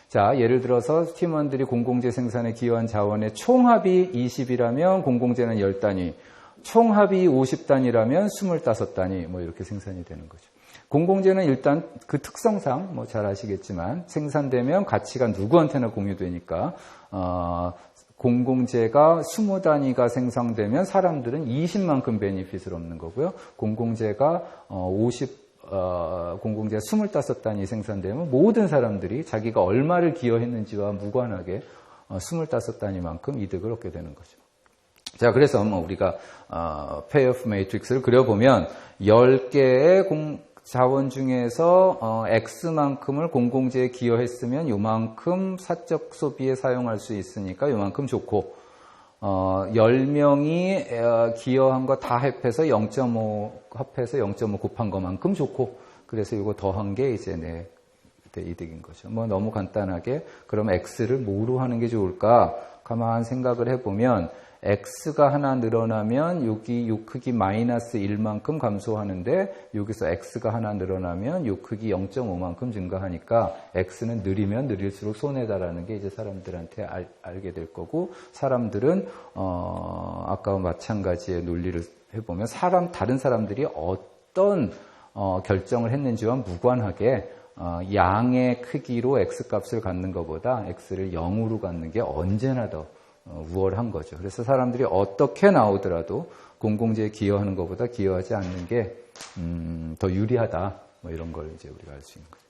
자, 예를 들어서 팀원들이 공공재 생산에 기여한 자원의 총합이 20이라면 공공재는 10단위, 총합이 50단위라면 25단위 뭐 이렇게 생산이 되는 거죠. 공공재는 일단 그 특성상 뭐 잘 아시겠지만 생산되면 가치가 누구한테나 공유되니까 공공재가 20단위가 생성되면 사람들은 20만큼 베니핏을 얻는 거고요. 공공재가 공공재가 25단위 생산되면 모든 사람들이 자기가 얼마를 기여했는지와 무관하게 25단위만큼 이득을 얻게 되는 거죠. 자, 그래서 뭐 우리가 페이오프 매트릭스를 그려보면 10개의 자원 중에서 X만큼을 공공재에 기여했으면 요만큼 사적 소비에 사용할 수 있으니까 요만큼 좋고 10명이 기여한 거 다 합해서 0.5 곱한 것만큼 좋고 그래서 이거 더한 게 이제 내 이득인 거죠. 뭐 너무 간단하게 그럼 X를 뭐로 하는 게 좋을까? 가만 생각을 해보면 X가 하나 늘어나면 여기 요 크기 마이너스 1만큼 감소하는데 여기서 X가 하나 늘어나면 요 크기 0.5만큼 증가하니까 X는 느리면 느릴수록 손해다라는 게 이제 사람들한테 알게 될 거고 사람들은 아까와 마찬가지의 논리를 해보면 다른 사람들이 어떤 결정을 했는지와 무관하게 양의 크기로 X값을 갖는 것보다 X를 0으로 갖는 게 언제나 더 우월한 거죠. 그래서 사람들이 어떻게 나오더라도 공공재에 기여하는 것보다 기여하지 않는 게 더 유리하다. 뭐 이런 걸 이제 우리가 알 수 있는 거죠.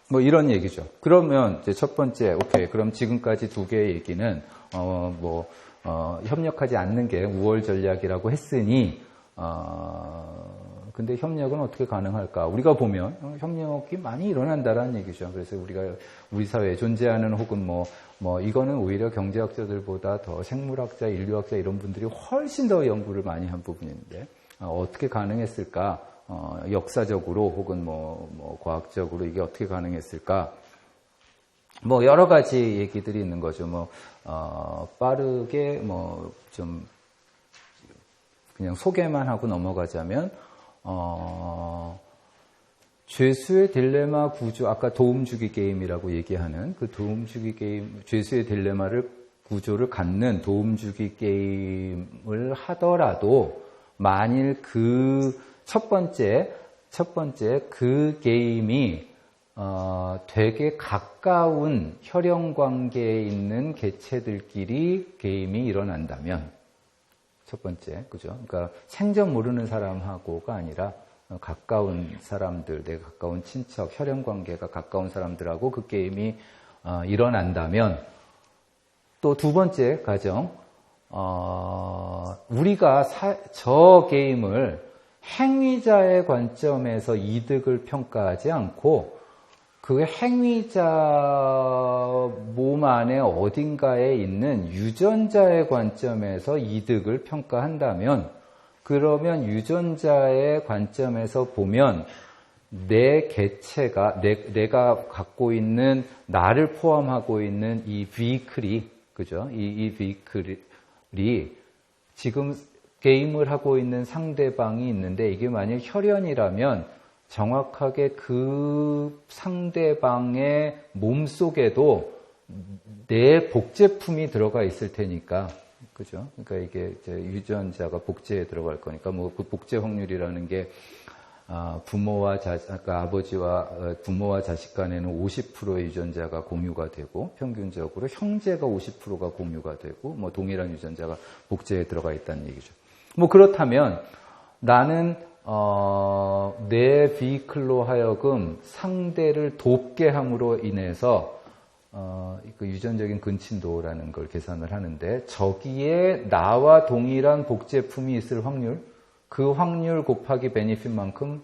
뭐 이런 얘기죠. 그러면 이제 첫 번째, 오케이. 그럼 지금까지 두 개의 얘기는 협력하지 않는 게 우월 전략이라고 했으니 근데 협력은 어떻게 가능할까? 우리가 보면 협력이 많이 일어난다라는 얘기죠. 그래서 우리 사회에 존재하는 혹은 이거는 오히려 경제학자들보다 더 생물학자, 인류학자 이런 분들이 훨씬 더 연구를 많이 한 부분인데 어떻게 가능했을까? 역사적으로 혹은 과학적으로 이게 어떻게 가능했을까? 여러 가지 얘기들이 있는 거죠. 빠르게 좀 그냥 소개만 하고 넘어가자면 죄수의 딜레마 구조, 아까 도움주기 게임이라고 얘기하는 그 도움주기 게임, 죄수의 딜레마를 구조를 갖는 도움주기 게임을 하더라도 만일 그 첫 번째 그 게임이 되게 가까운 혈연 관계에 있는 개체들끼리 게임이 일어난다면 첫 번째, 그죠? 그러니까 생전 모르는 사람하고가 아니라 가까운 사람들, 내 가까운 친척, 혈연 관계가 가까운 사람들하고 그 게임이 일어난다면 또 두 번째 가정, 우리가 저 게임을 행위자의 관점에서 이득을 평가하지 않고 그 행위자 몸 안에 어딘가에 있는 유전자의 관점에서 이득을 평가한다면 그러면 유전자의 관점에서 보면 내 개체가 내가 갖고 있는 나를 포함하고 있는 이 비클이 그죠? 이 비클이 지금 게임을 하고 있는 상대방이 있는데 이게 만약 혈연이라면 정확하게 그 상대방의 몸속에도 내 복제품이 들어가 있을 테니까, 그죠? 그러니까 이게 이제 유전자가 복제에 들어갈 거니까, 뭐 그 복제 확률이라는 게 그러니까 아버지와 부모와 자식 간에는 50%의 유전자가 공유가 되고, 평균적으로 형제가 50%가 공유가 되고, 뭐 동일한 유전자가 복제에 들어가 있다는 얘기죠. 뭐 그렇다면 나는 내 비클로 하여금 상대를 돕게 함으로 인해서 그 유전적인 근친도라는 걸 계산을 하는데, 저기에 나와 동일한 복제품이 있을 확률, 그 확률 곱하기 베니핏만큼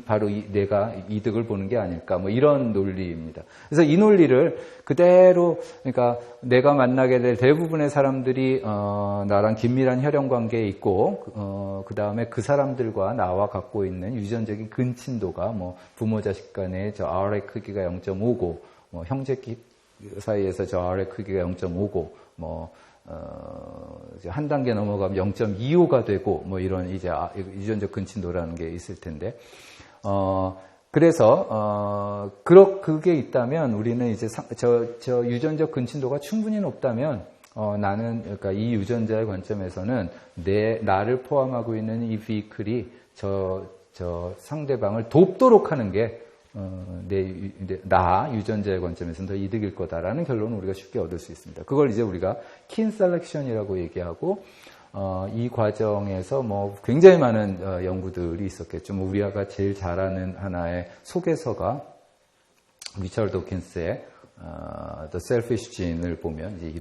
바로 내가 이득을 보는 게 아닐까, 뭐 이런 논리입니다. 그래서 이 논리를 그대로, 그러니까 내가 만나게 될 대부분의 사람들이 나랑 긴밀한 혈연 관계에 있고, 그 다음에 그 사람들과 나와 갖고 있는 유전적인 근친도가 뭐 부모 자식 간의 저 R의 크기가 0.5고, 뭐 형제끼 사이에서 저 R의 크기가 0.5고, 뭐 이제 한 단계 넘어가면 0.25가 되고, 뭐 이런 이제 유전적 근친도라는 게 있을 텐데, 그래서 그게 있다면 우리는 이제 저 유전적 근친도가 충분히 높다면 나는, 그러니까 이 유전자의 관점에서는 나를 포함하고 있는 이 비클이 저 상대방을 돕도록 하는 게 나 유전자의 관점에서는 더 이득일 거다라는 결론을 우리가 쉽게 얻을 수 있습니다. 그걸 이제 우리가 kin selection이라고 얘기하고, 이 과정에서 뭐 굉장히 많은 연구들이 있었겠죠. 뭐 우리가 제일 잘 아는 하나의 소개서가 리처드 도킨스의 The Selfish Gene을 보면 이제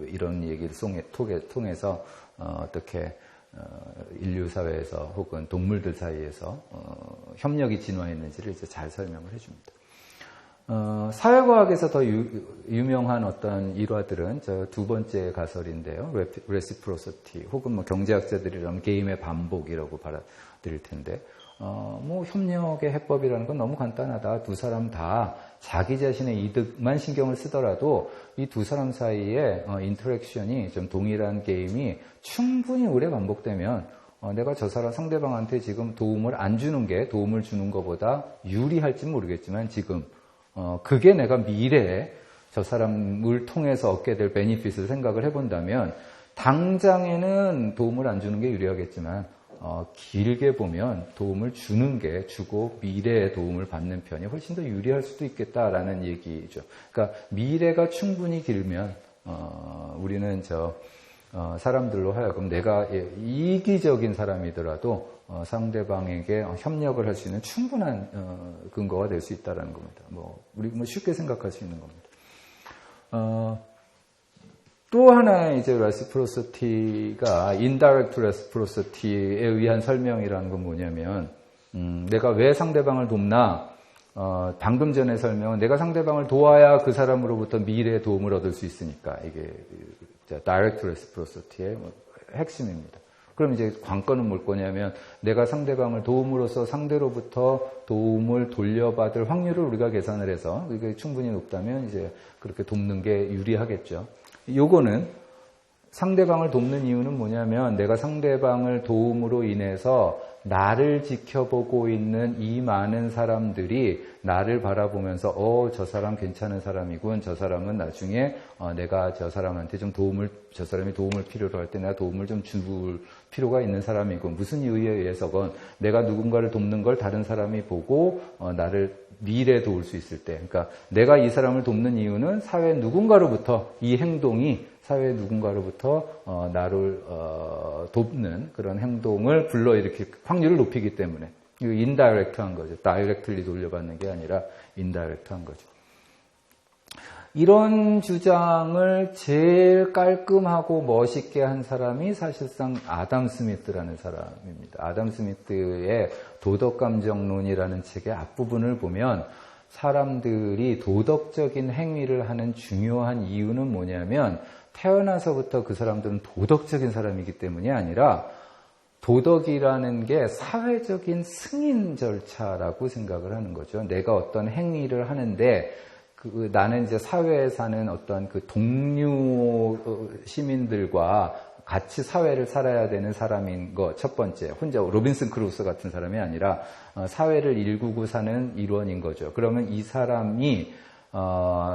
이런 얘기를 통해서 어떻게 인류 사회에서 혹은 동물들 사이에서 협력이 진화했는지를 이제 잘 설명을 해줍니다. 사회과학에서 더 유명한 어떤 일화들은 저 두 번째 가설인데요. reciprocity, 혹은 뭐 경제학자들이라면 게임의 반복이라고 받아들일 텐데, 뭐 협력의 해법이라는 건 너무 간단하다. 두 사람 다 자기 자신의 이득만 신경을 쓰더라도 이 두 사람 사이에 인터랙션이 좀 동일한 게임이 충분히 오래 반복되면 내가 저 사람 상대방한테 지금 도움을 안 주는 게 도움을 주는 것보다 유리할지는 모르겠지만, 지금 그게 내가 미래에 저 사람을 통해서 얻게 될 베니핏을 생각을 해본다면, 당장에는 도움을 안 주는 게 유리하겠지만 길게 보면 도움을 주고 미래에 도움을 받는 편이 훨씬 더 유리할 수도 있겠다라는 얘기죠. 그러니까 미래가 충분히 길면 우리는 사람들로 하여금 내가 이기적인 사람이더라도 상대방에게 협력을 할 수 있는 충분한 근거가 될 수 있다는 겁니다. 우리 쉽게 생각할 수 있는 겁니다. 또 하나의 이제 reciprocity가 indirect reciprocity에 의한 설명이라는 건 뭐냐면, 내가 왜 상대방을 돕나? 방금 전에 설명은 내가 상대방을 도와야 그 사람으로부터 미래의 도움을 얻을 수 있으니까, 이게 direct reciprocity의 핵심입니다. 그럼 이제 관건은 뭘 거냐면, 내가 상대방을 도움으로써 상대로부터 도움을 돌려받을 확률을 우리가 계산을 해서 이게 충분히 높다면 이제 그렇게 돕는 게 유리하겠죠. 요거는 상대방을 돕는 이유는 뭐냐면, 내가 상대방을 도움으로 인해서 나를 지켜보고 있는 이 많은 사람들이 나를 바라보면서 저 사람 괜찮은 사람이군, 저 사람은 나중에 내가 저 사람한테 좀 저 사람이 도움을 필요로 할 때 내가 도움을 좀 줄 필요가 있는 사람이군, 무슨 이유에 의해서건 내가 누군가를 돕는 걸 다른 사람이 보고 나를 미래에 도울 수 있을 때, 그러니까 내가 이 사람을 돕는 이유는 사회 누군가로부터, 이 행동이 사회 누군가로부터 나를 돕는 그런 행동을 불러일으킬 확률을 높이기 때문에, 이거 인다이렉트한 거죠. 다이렉트리 돌려받는 게 아니라 인다이렉트한 거죠. 이런 주장을 제일 깔끔하고 멋있게 한 사람이 사실상 아담 스미스라는 사람입니다. 아담 스미스의 도덕감정론이라는 책의 앞부분을 보면 사람들이 도덕적인 행위를 하는 중요한 이유는 뭐냐면, 태어나서부터 그 사람들은 도덕적인 사람이기 때문이 아니라 도덕이라는 게 사회적인 승인 절차라고 생각을 하는 거죠. 내가 어떤 행위를 하는데 나는 이제 사회에 사는 어떤 그 동료 시민들과 같이 사회를 살아야 되는 사람인 거 첫 번째. 혼자 로빈슨 크루소 같은 사람이 아니라 사회를 일구고 사는 일원인 거죠. 그러면 이 사람이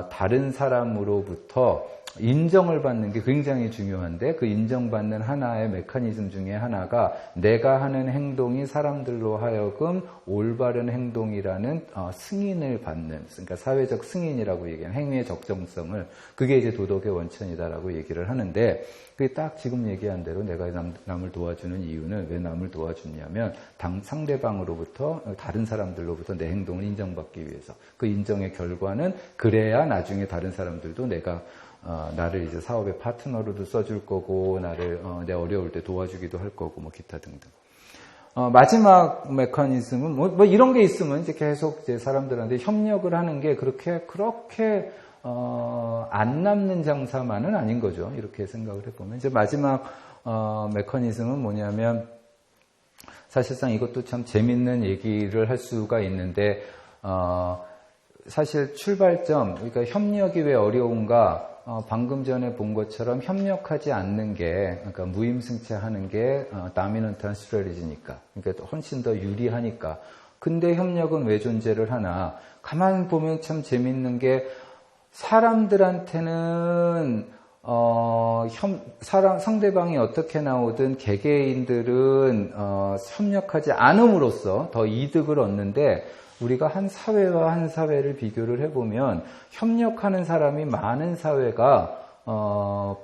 다른 사람으로부터 인정을 받는 게 굉장히 중요한데, 그 인정받는 하나의 메커니즘 중에 하나가 내가 하는 행동이 사람들로 하여금 올바른 행동이라는 승인을 받는, 그러니까 사회적 승인이라고 얘기하는 행위의 적정성을, 그게 이제 도덕의 원천이다라고 얘기를 하는데, 그게 딱 지금 얘기한 대로 내가 남을 도와주는 이유는 왜 남을 도와주냐면 상대방으로부터, 다른 사람들로부터 내 행동을 인정받기 위해서. 그 인정의 결과는 그래야 나중에 다른 사람들도 나를 이제 사업의 파트너로도 써줄 거고, 나를 내 어려울 때 도와주기도 할 거고, 뭐 기타 등등. 마지막 메커니즘은 뭐 이런 게 있으면 이제 계속 이제 사람들한테 협력을 하는 게 그렇게 안 남는 장사만은 아닌 거죠. 이렇게 생각을 해보면 이제 마지막 메커니즘은 뭐냐면, 사실상 이것도 참 재밌는 얘기를 할 수가 있는데, 사실 출발점, 그러니까 협력이 왜 어려운가? 방금 전에 본 것처럼 협력하지 않는 게, 그러니까 무임승차하는 게 다미넌트한 스트래티지니까, 그러니까 훨씬 더 유리하니까. 근데 협력은 왜 존재를 하나? 가만 보면 참 재밌는 게, 사람들한테는 상대방이 어떻게 나오든 개개인들은 협력하지 않음으로써 더 이득을 얻는데, 우리가 한 사회와 한 사회를 비교를 해보면 협력하는 사람이 많은 사회가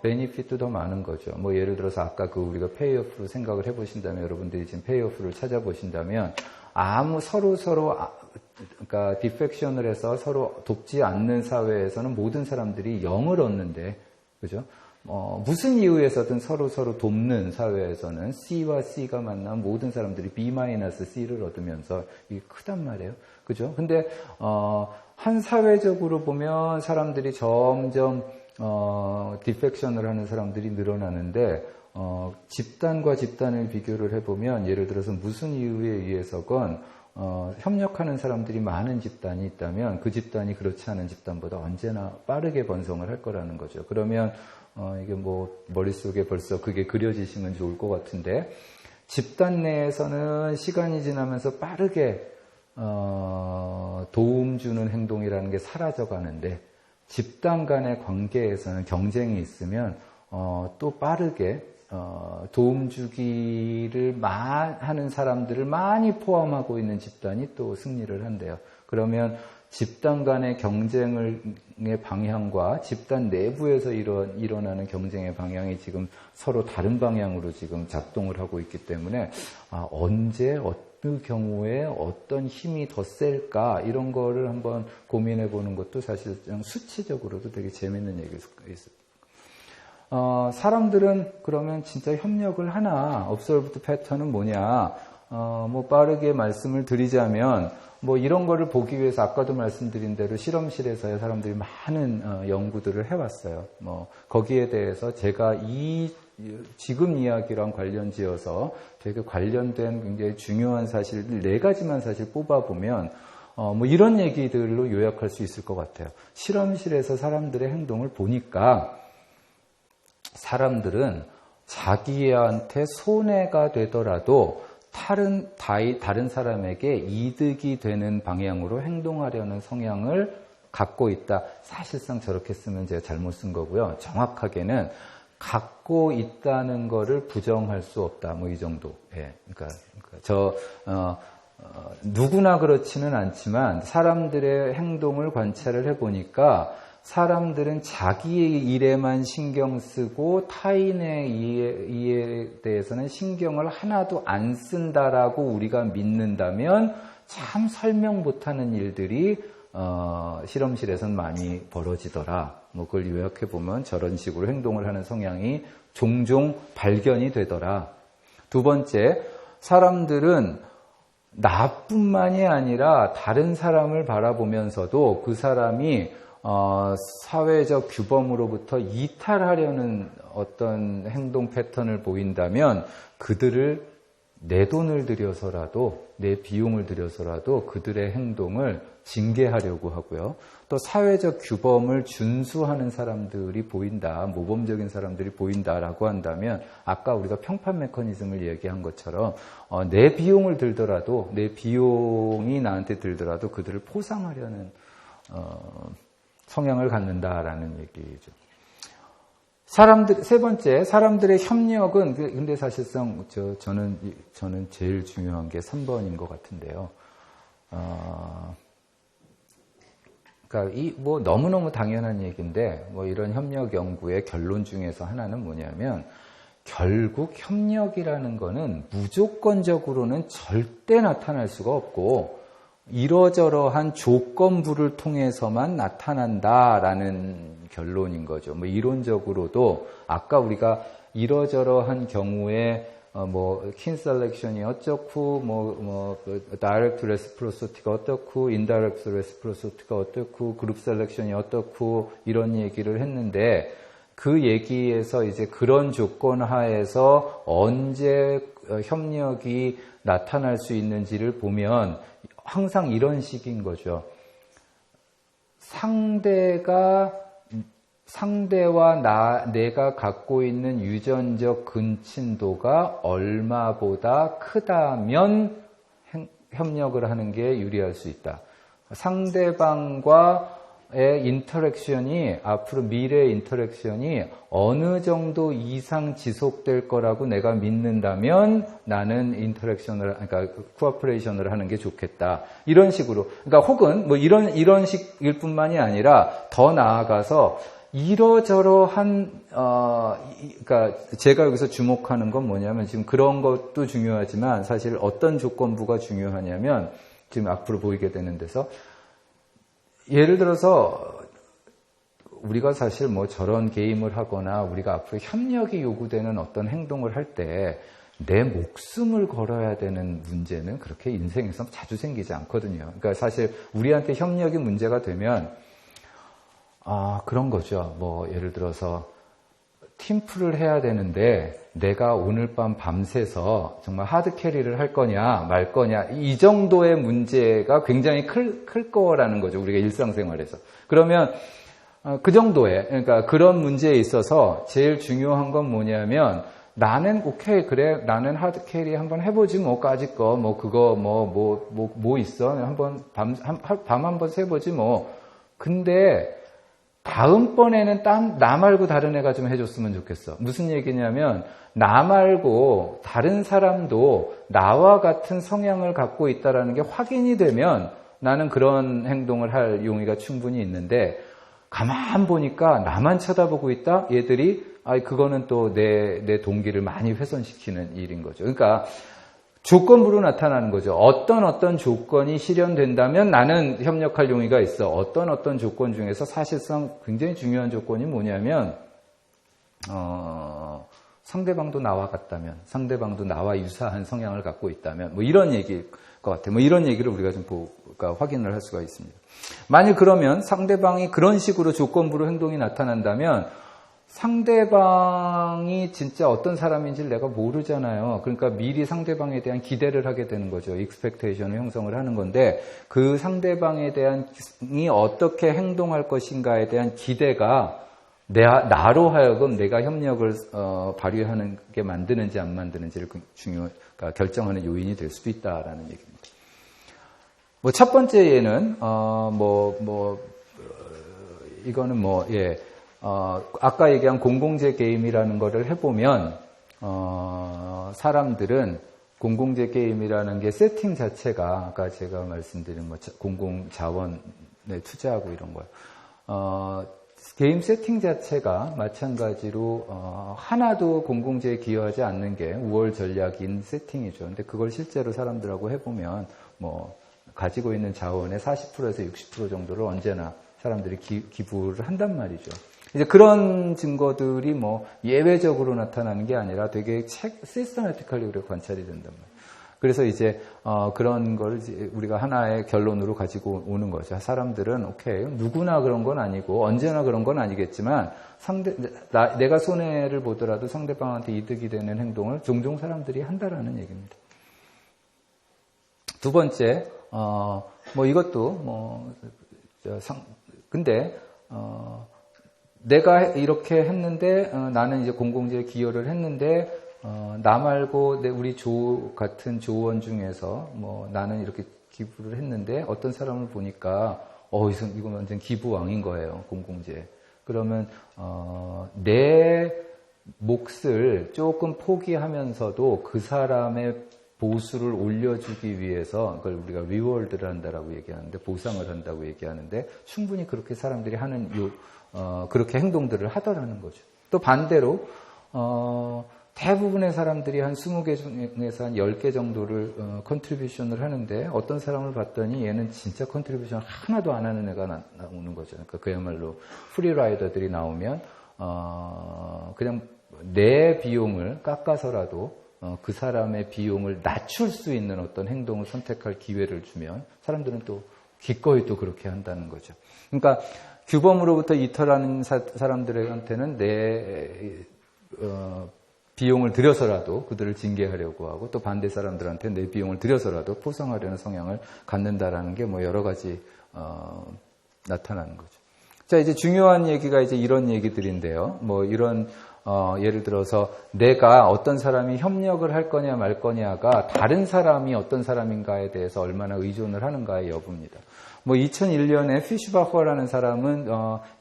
베니핏도 더 많은 거죠. 뭐 예를 들어서 아까 우리가 페이오프로 생각을 해보신다면, 여러분들이 지금 페이오프를 찾아보신다면, 서로 그러니까 디펙션을 해서 서로 돕지 않는 사회에서는 모든 사람들이 0을 얻는데, 그죠? 무슨 이유에서든 서로 돕는 사회에서는 C와 C가 만나면 모든 사람들이 B-C를 얻으면서 이게 크단 말이에요. 그죠? 근데, 한 사회적으로 보면 사람들이 점점, 디펙션을 하는 사람들이 늘어나는데, 집단과 집단을 비교를 해보면, 예를 들어서 무슨 이유에 의해서건, 협력하는 사람들이 많은 집단이 있다면 그 집단이 그렇지 않은 집단보다 언제나 빠르게 번성을 할 거라는 거죠. 그러면 이게 뭐 머릿속에 벌써 그게 그려지시면 좋을 것 같은데, 집단 내에서는 시간이 지나면서 빠르게 도움 주는 행동이라는 게 사라져 가는데, 집단 간의 관계에서는 경쟁이 있으면 또 빠르게 도움 주기를 하는 사람들을 많이 포함하고 있는 집단이 또 승리를 한대요. 그러면 집단 간의 경쟁의 방향과 집단 내부에서 일어나는 경쟁의 방향이 지금 서로 다른 방향으로 지금 작동을 하고 있기 때문에, 언제 어떤 경우에 어떤 힘이 더 셀까, 이런 거를 한번 고민해 보는 것도 사실 수치적으로도 되게 재밌는 얘기일 수가 있어요. 사람들은 그러면 진짜 협력을 하나? observed pattern은 뭐냐? 뭐 빠르게 말씀을 드리자면, 뭐 이런 거를 보기 위해서 아까도 말씀드린 대로 실험실에서 사람들이 많은 연구들을 해왔어요. 뭐 거기에 대해서 제가 지금 이야기랑 관련지어서 되게 관련된 굉장히 중요한 사실들 4가지만 사실 뽑아보면 뭐 이런 얘기들로 요약할 수 있을 것 같아요. 실험실에서 사람들의 행동을 보니까 사람들은 자기한테 손해가 되더라도 다른 사람에게 이득이 되는 방향으로 행동하려는 성향을 갖고 있다. 사실상 저렇게 쓰면 제가 잘못 쓴 거고요. 정확하게는 갖고 있다는 거를 부정할 수 없다. 뭐 이 정도. 예. 그러니까 누구나 그렇지는 않지만 사람들의 행동을 관찰을 해보니까 사람들은 자기의 일에만 신경 쓰고 타인의 일에 대해서는 신경을 하나도 안 쓴다라고 우리가 믿는다면 참 설명 못하는 일들이 실험실에서는 많이 벌어지더라. 뭐 그걸 요약해보면 저런 식으로 행동을 하는 성향이 종종 발견이 되더라. 두 번째, 사람들은 나뿐만이 아니라 다른 사람을 바라보면서도 그 사람이 사회적 규범으로부터 이탈하려는 어떤 행동 패턴을 보인다면 그들을 내 돈을 들여서라도, 내 비용을 들여서라도 그들의 행동을 징계하려고 하고요. 또 사회적 규범을 준수하는 사람들이 보인다, 모범적인 사람들이 보인다라고 한다면 아까 우리가 평판 메커니즘을 얘기한 것처럼 내 비용을 들더라도, 내 비용이 나한테 들더라도 그들을 포상하려는 성향을 갖는다라는 얘기죠. 세 번째, 사람들의 협력은, 근데 사실상 저는 제일 중요한 게 3번인 것 같은데요. 그러니까 너무너무 당연한 얘기인데, 이런 협력 연구의 결론 중에서 하나는 뭐냐면, 결국 협력이라는 거는 무조건적으로는 절대 나타날 수가 없고, 이러저러한 조건부를 통해서만 나타난다라는 결론인 거죠. 이론적으로도 아까 우리가 이러저러한 경우에 kin selection이 어떻고, direct reciprocity가 어떻고, indirect reciprocity가 어떻고, group selection이 어떻고, 이런 얘기를 했는데, 그 얘기에서 이제 그런 조건 하에서 언제 협력이 나타날 수 있는지를 보면 항상 이런 식인 거죠. 상대와 내가 갖고 있는 유전적 근친도가 얼마보다 크다면 협력을 하는 게 유리할 수 있다. 상대방과의 인터랙션이, 앞으로 미래의 인터랙션이 어느 정도 이상 지속될 거라고 내가 믿는다면 나는 그러니까 코어퍼레이션을 하는 게 좋겠다. 이런 식으로. 그러니까 혹은 이런 식일 뿐만이 아니라 더 나아가서 이러저러한, 그러니까 제가 여기서 주목하는 건 뭐냐면, 지금 그런 것도 중요하지만 사실 어떤 조건부가 중요하냐면, 지금 앞으로 보이게 되는 데서, 예를 들어서 우리가 사실 저런 게임을 하거나 우리가 앞으로 협력이 요구되는 어떤 행동을 할 때 내 목숨을 걸어야 되는 문제는 그렇게 인생에서 자주 생기지 않거든요. 그러니까 사실 우리한테 협력이 문제가 되면 그런 거죠. 예를 들어서 팀플을 해야 되는데 내가 오늘 밤 밤새서 정말 하드 캐리를 할 거냐 말 거냐, 이 정도의 문제가 굉장히 클 거라는 거죠. 우리가 일상생활에서. 그러면 그 정도의, 그러니까 그런 문제에 있어서 제일 중요한 건 뭐냐면, 나는 오케이, 그래, 나는 하드 캐리 한번 해보지 까짓 거 그거 뭐 있어, 한번 밤 한번 세보지 근데 다음번에는 나 말고 다른 애가 좀 해줬으면 좋겠어. 무슨 얘기냐면, 나 말고 다른 사람도 나와 같은 성향을 갖고 있다라는 게 확인이 되면 나는 그런 행동을 할 용의가 충분히 있는데, 가만 보니까 나만 쳐다보고 있다? 얘들이, 그거는 또 내 동기를 많이 훼손시키는 일인 거죠. 그러니까 조건부로 나타나는 거죠. 어떤 조건이 실현된다면 나는 협력할 용의가 있어. 어떤 조건 중에서 사실상 굉장히 중요한 조건이 뭐냐면, 상대방도 나와 같다면, 상대방도 나와 유사한 성향을 갖고 있다면, 이런 얘기일 것 같아요. 이런 얘기를 우리가 좀 확인을 할 수가 있습니다. 만일 그러면 상대방이 그런 식으로 조건부로 행동이 나타난다면, 상대방이 진짜 어떤 사람인지를 내가 모르잖아요. 그러니까 미리 상대방에 대한 기대를 하게 되는 거죠. 익스펙테이션을 형성을 하는 건데, 그 상대방에 대한 이 어떻게 행동할 것인가에 대한 기대가 나로 하여금 내가 협력을 발휘하는 게 만드는지 안 만드는지를 그러니까 결정하는 요인이 될 수도 있다라는 얘기입니다. 첫 번째 예는 이거는 아까 얘기한 공공재 게임이라는 거를 해보면, 사람들은 공공재 게임이라는 게 세팅 자체가, 아까 제가 말씀드린 공공 자원에 투자하고 이런 거예요. 게임 세팅 자체가 마찬가지로, 하나도 공공재에 기여하지 않는 게 우월 전략인 세팅이죠. 근데 그걸 실제로 사람들하고 해보면, 가지고 있는 자원의 40%에서 60% 정도를 언제나 사람들이 기부를 한단 말이죠. 이제 그런 증거들이 예외적으로 나타나는 게 아니라 되게 시스테마틱하게 우리가 관찰이 된단 말이에요. 그래서 이제 그런 걸 우리가 하나의 결론으로 가지고 오는 거죠. 사람들은 오케이, 누구나 그런 건 아니고 언제나 그런 건 아니겠지만 내가 손해를 보더라도 상대방한테 이득이 되는 행동을 종종 사람들이 한다라는 얘기입니다. 두 번째, 뭐 이것도 근데 내가 이렇게 했는데 나는 이제 공공재에 기여를 했는데 나 말고 우리 같은 조원 중에서 뭐 나는 이렇게 기부를 했는데 어떤 사람을 보니까 이거 완전 기부왕인 거예요, 공공재. 그러면 내 몫을 조금 포기하면서도 그 사람의 보수를 올려주기 위해서 그걸 우리가 리워드를 한다라고 얘기하는데, 보상을 한다고 얘기하는데, 충분히 그렇게 사람들이 하는 그렇게 행동들을 하더라는 거죠. 또 반대로 대부분의 사람들이 한 20개 중에서 한 10개 정도를 컨트리뷰션을 하는데, 어떤 사람을 봤더니 얘는 진짜 컨트리뷰션 하나도 안 하는 애가 나오는 거죠. 그러니까 그야말로 프리라이더들이 나오면 그냥 내 비용을 깎아서라도 그 사람의 비용을 낮출 수 있는 어떤 행동을 선택할 기회를 주면 사람들은 또 기꺼이 또 그렇게 한다는 거죠. 그러니까 규범으로부터 이탈하는 사람들한테는 내 비용을 들여서라도 그들을 징계하려고 하고, 또 반대 사람들한테 내 비용을 들여서라도 포상하려는 성향을 갖는다라는 게 뭐 여러 가지 나타나는 거죠. 자, 이제 중요한 얘기가 이제 이런 얘기들인데요. 뭐 이런 예를 들어서 내가 어떤 사람이 협력을 할 거냐 말 거냐가 다른 사람이 어떤 사람인가에 대해서 얼마나 의존을 하는가의 여부입니다. 뭐 2001년에 피슈바허라는 사람은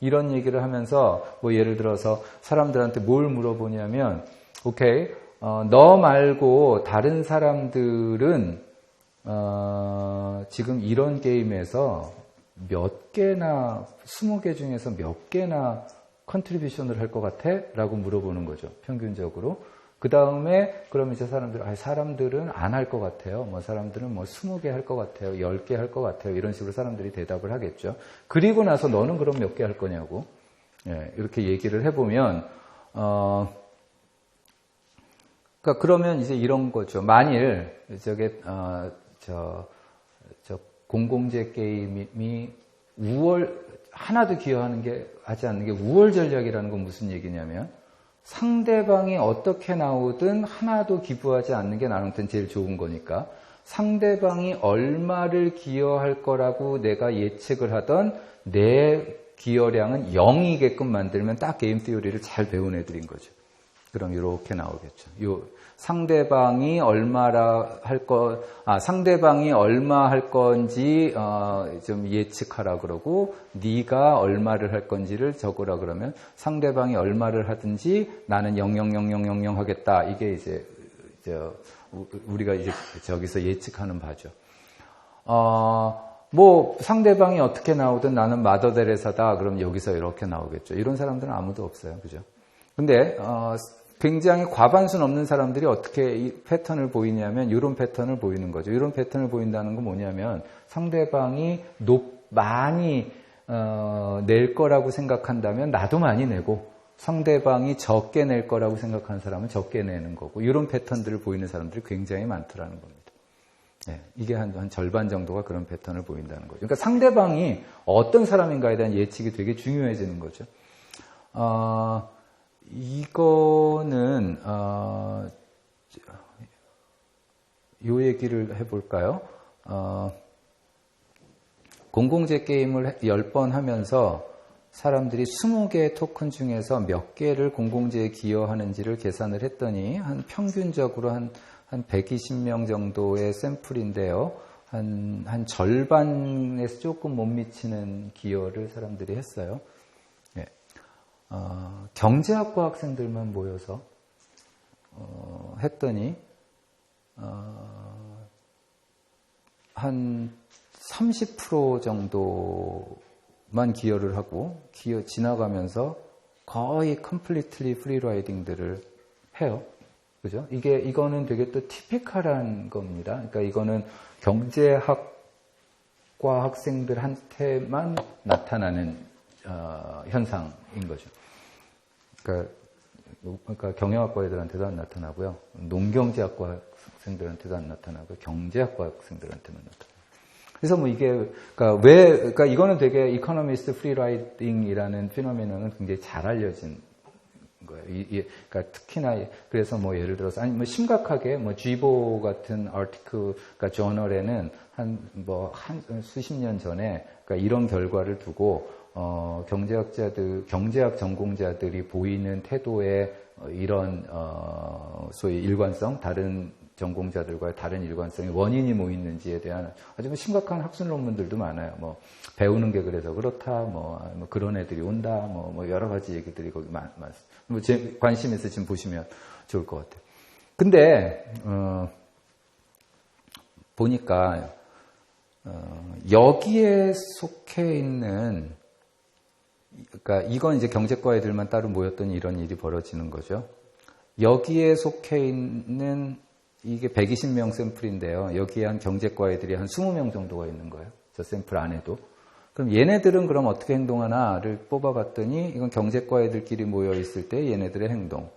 이런 얘기를 하면서 뭐 예를 들어서 사람들한테 뭘 물어보냐면, 오케이, 너 말고 다른 사람들은 지금 이런 게임에서 몇 개나, 20개 중에서 몇 개나 컨트리뷰션을 할 것 같아? 라고 물어보는 거죠, 평균적으로. 그 다음에 그러면 이제 사람들은 안 할 것 같아요. 뭐 사람들은 뭐 20개 할 것 같아요. 10개 할 것 같아요. 이런 식으로 사람들이 대답을 하겠죠. 그리고 나서 너는 그럼 몇 개 할 거냐고. 예, 이렇게 얘기를 해보면, 그러면 이제 이런 거죠. 만일 공공재 게임이 하나도 하지 않는 게 우월 전략이라는 건 무슨 얘기냐면, 상대방이 어떻게 나오든 하나도 기부하지 않는 게 나한테는 제일 좋은 거니까, 상대방이 얼마를 기여할 거라고 내가 예측을 하던 내 기여량은 0이게끔 만들면 딱 게임 티오리를 잘 배운 애들인 거죠. 그럼 이렇게 나오겠죠. 상대방이 얼마 할 건지 좀 예측하라 그러고, 네가 얼마를 할 건지를 적으라 그러면 상대방이 얼마를 하든지 나는 00000 하겠다. 이게 이제 우리가 이제 저기서 예측하는 바죠. 뭐 상대방이 어떻게 나오든 나는 마더 데레사다. 그럼 여기서 이렇게 나오겠죠. 이런 사람들은 아무도 없어요, 그죠? 근데 굉장히 과반수 넘는 사람들이 어떻게 이 패턴을 보이냐면 이런 패턴을 보이는 거죠. 이런 패턴을 보인다는 건 뭐냐면, 상대방이 많이 낼 거라고 생각한다면 나도 많이 내고, 상대방이 적게 낼 거라고 생각하는 사람은 적게 내는 거고, 이런 패턴들을 보이는 사람들이 굉장히 많더라는 겁니다. 네, 이게 한 절반 정도가 그런 패턴을 보인다는 거죠. 그러니까 상대방이 어떤 사람인가에 대한 예측이 되게 중요해지는 거죠. 이거는 요 얘기를 해볼까요? 공공재 게임을 10번 하면서 사람들이 20개의 토큰 중에서 몇 개를 공공재에 기여하는지를 계산을 했더니 한 평균적으로 한 120명 정도의 샘플인데요. 한 절반에서 조금 못 미치는 기여를 사람들이 했어요. 네. 경제학과 학생들만 모여서 했더니 한 30% 정도만 기여를 하고 지나가면서 거의 completely free riding들을 해요. 그죠? 이거는 되게 또 티피컬한 겁니다. 그러니까 이거는 경제학과 학생들한테만 나타나는 현상인 거죠. 그러니까 경영학과 애들한테도 안 나타나고요. 농경제학과 학생들한테도 안 나타나고 경제학과 학생들한테만 나타나요. 그래서 뭐 그러니까 이거는 되게 이코노미스트 프리라이딩이라는 피노미넌은 굉장히 잘 알려진 거예요. 그러니까 특히나 그래서 뭐 예를 들어서 아니 뭐 심각하게 뭐 쥐보 같은 아티클, 그러니까 저널에는 한 수십 년 전에 그러니까 이런 결과를 두고 경제학 전공자들이 보이는 태도에 이런 소위 일관성, 다른 전공자들과의 다른 일관성의 원인이 뭐 있는지에 대한 아주 심각한 학술 논문들도 많아요. 뭐 배우는 게 그래서 그렇다, 뭐 그런 애들이 온다, 뭐 여러 가지 얘기들이 거기 많습니다. 뭐 제 관심 있으시면 보시면 좋을 것 같아요. 근데 보니까 여기에 속해 있는, 그러니까 이건 이제 경제과 애들만 따로 모였더니 이런 일이 벌어지는 거죠. 여기에 속해 있는 이게 120명 샘플인데요. 여기에 한 경제과 애들이 한 20명 정도가 있는 거예요. 저 샘플 안에도. 그럼 얘네들은 그럼 어떻게 행동하나를 뽑아봤더니 이건 경제과 애들끼리 모여 있을 때 얘네들의 행동.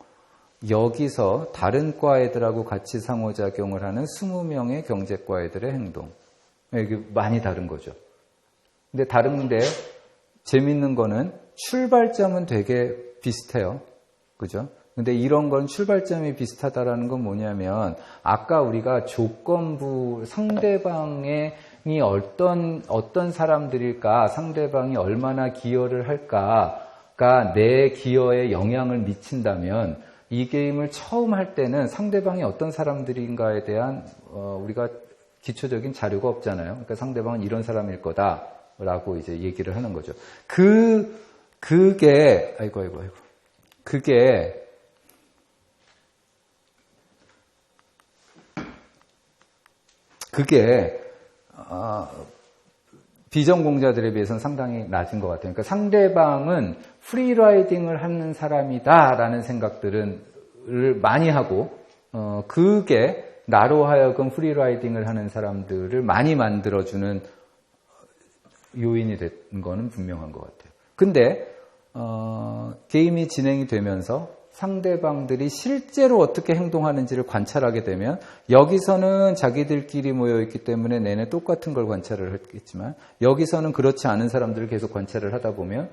여기서 다른 과 애들하고 같이 상호작용을 하는 20명의 경제과 애들의 행동. 이게 많이 다른 거죠. 근데 다른데 재밌는 거는 출발점은 되게 비슷해요. 그죠? 근데 이런 건 출발점이 비슷하다라는 건 뭐냐면 아까 우리가 조건부 상대방이 어떤 사람들일까, 상대방이 얼마나 기여를 할까가 내 기여에 영향을 미친다면 이 게임을 처음 할 때는 상대방이 어떤 사람들인가에 대한 우리가 기초적인 자료가 없잖아요. 그러니까 상대방은 이런 사람일 거다라고 이제 얘기를 하는 거죠. 그게 비전공자들에 비해서는 상당히 낮은 것 같아요. 그러니까 상대방은 프리라이딩을 하는 사람이다라는 생각들을 많이 하고, 그게 나로 하여금 프리라이딩을 하는 사람들을 많이 만들어주는 요인이 된 거는 분명한 것 같아요. 근데 게임이 진행이 되면서 상대방들이 실제로 어떻게 행동하는지를 관찰하게 되면 여기서는 자기들끼리 모여있기 때문에 내내 똑같은 걸 관찰을 했겠지만 여기서는 그렇지 않은 사람들을 계속 관찰을 하다 보면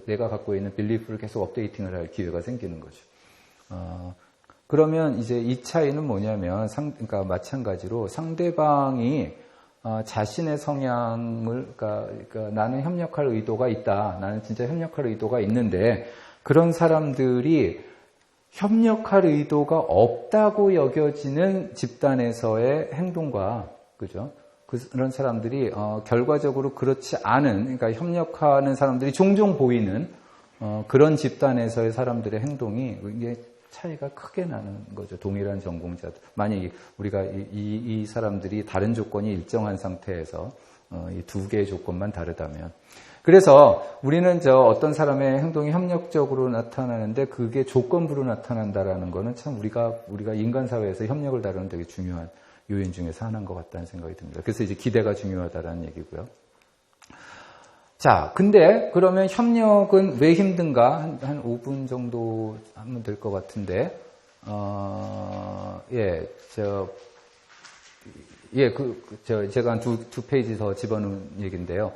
내가 갖고 있는 빌리프를 계속 업데이팅을 할 기회가 생기는 거죠. 그러면 이제 이 차이는 뭐냐면 그러니까 마찬가지로 상대방이 자신의 성향을 그러니까 나는 협력할 의도가 있다. 나는 진짜 협력할 의도가 있는데 그런 사람들이 협력할 의도가 없다고 여겨지는 집단에서의 행동과 그죠? 그런 사람들이 결과적으로 그렇지 않은 그러니까 협력하는 사람들이 종종 보이는 그런 집단에서의 사람들의 행동이 이게 차이가 크게 나는 거죠. 동일한 전공자들. 만약에 우리가 이 사람들이 다른 조건이 일정한 상태에서 이 두 개의 조건만 다르다면. 그래서 우리는 어떤 사람의 행동이 협력적으로 나타나는데 그게 조건부로 나타난다라는 거는 참 우리가 인간 사회에서 협력을 다루는 되게 중요한 요인 중에서 하나인 것 같다는 생각이 듭니다. 그래서 이제 기대가 중요하다라는 얘기고요. 자, 근데 그러면 협력은 왜 힘든가? 한 5분 정도 하면 될 것 같은데, 제가 한 두 페이지 더 집어넣은 얘기인데요.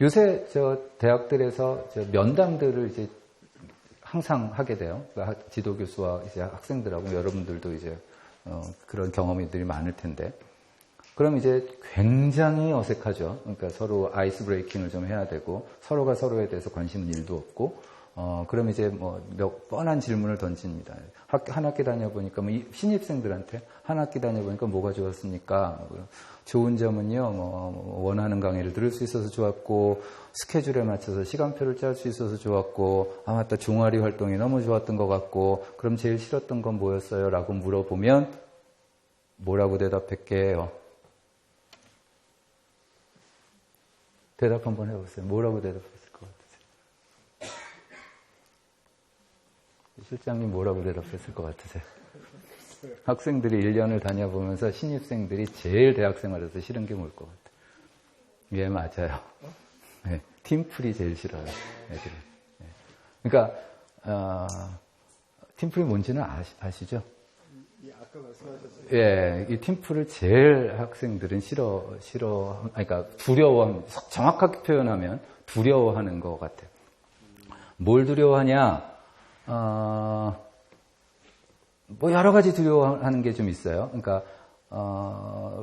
요새 대학들에서 면담들을 이제 항상 하게 돼요. 그러니까 지도교수와 이제 학생들하고 여러분들도 이제 그런 경험들이 많을 텐데. 그럼 이제 굉장히 어색하죠. 그러니까 서로 아이스 브레이킹을 좀 해야 되고 서로가 서로에 대해서 관심은 1도 없고 그럼 이제 몇 뻔한 질문을 던집니다. 한 학기 다녀보니까 신입생들한테 한 학기 다녀보니까 뭐가 좋았습니까? 좋은 점은요, 원하는 강의를 들을 수 있어서 좋았고 스케줄에 맞춰서 시간표를 짤 수 있어서 좋았고 맞다 종아리 활동이 너무 좋았던 것 같고 그럼 제일 싫었던 건 뭐였어요? 라고 물어보면 뭐라고 대답할게요? 대답 한번 해보세요. 뭐라고 대답했을 것 같으세요? 실장님 뭐라고 대답했을 것 같으세요? 학생들이 1년을 다녀보면서 신입생들이 제일 대학생활에서 싫은 게 뭘 것 같아요? 예, 맞아요. 네, 팀플이 제일 싫어요. 애들은. 네. 그러니까 팀플이 뭔지는 아시죠? 아까 말씀하셨어요. 예, 이 팀플을 제일 학생들은 그러니까 두려워, 정확하게 표현하면 두려워하는 것 같아요. 뭘 두려워하냐? 뭐 여러 가지 두려워하는 게 좀 있어요. 그러니까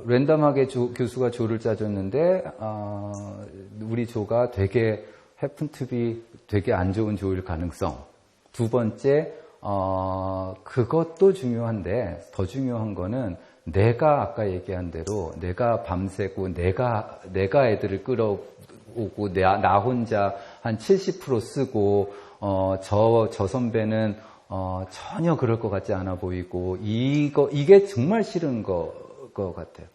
랜덤하게 교수가 조를 짜줬는데 우리 조가 되게 happen to be 되게 안 좋은 조일 가능성. 두 번째 그것도 중요한데 더 중요한 거는 내가 아까 얘기한 대로 내가 밤새고 내가 애들을 끌어오고 나 혼자 한 70% 쓰고 저 선배는 전혀 그럴 것 같지 않아 보이고 이게 정말 싫은 거 같아요.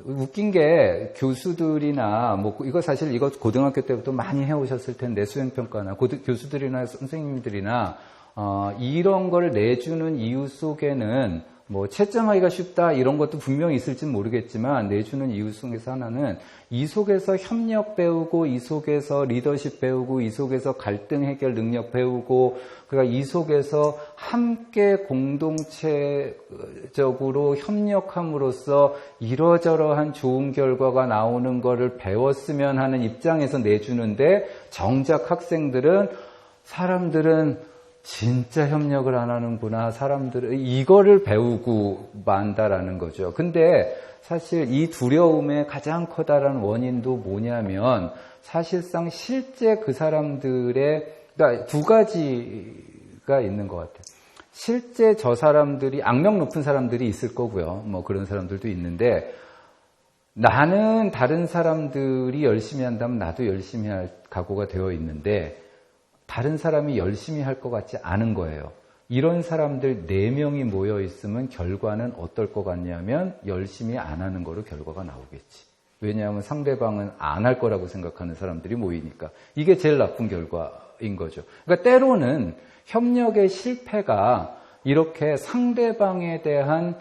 웃긴 게 교수들이나 뭐 이거 사실 이거 고등학교 때부터 많이 해오셨을 텐데 수행평가나 교수들이나 선생님들이나 이런 걸 내주는 이유 속에는 뭐 채점하기가 쉽다 이런 것도 분명히 있을지는 모르겠지만 내주는 이유 속에서 하나는 이 속에서 협력 배우고 이 속에서 리더십 배우고 이 속에서 갈등 해결 능력 배우고 그러니까 이 속에서 함께 공동체적으로 협력함으로써 이러저러한 좋은 결과가 나오는 거를 배웠으면 하는 입장에서 내주는데 정작 사람들은 진짜 협력을 안 하는구나. 사람들은 이거를 배우고 만다라는 거죠. 근데 사실 이 두려움의 가장 커다란 원인도 뭐냐면 사실상 실제 그 사람들의 그러니까 두 가지가 있는 것 같아요. 실제 저 사람들이 악명 높은 사람들이 있을 거고요. 뭐 그런 사람들도 있는데 나는 다른 사람들이 열심히 한다면 나도 열심히 할 각오가 되어 있는데 다른 사람이 열심히 할 것 같지 않은 거예요. 이런 사람들 4명이 모여 있으면 결과는 어떨 것 같냐면 열심히 안 하는 거로 결과가 나오겠지. 왜냐하면 상대방은 안 할 거라고 생각하는 사람들이 모이니까. 이게 제일 나쁜 결과인 거죠. 그러니까 때로는 협력의 실패가 이렇게 상대방에 대한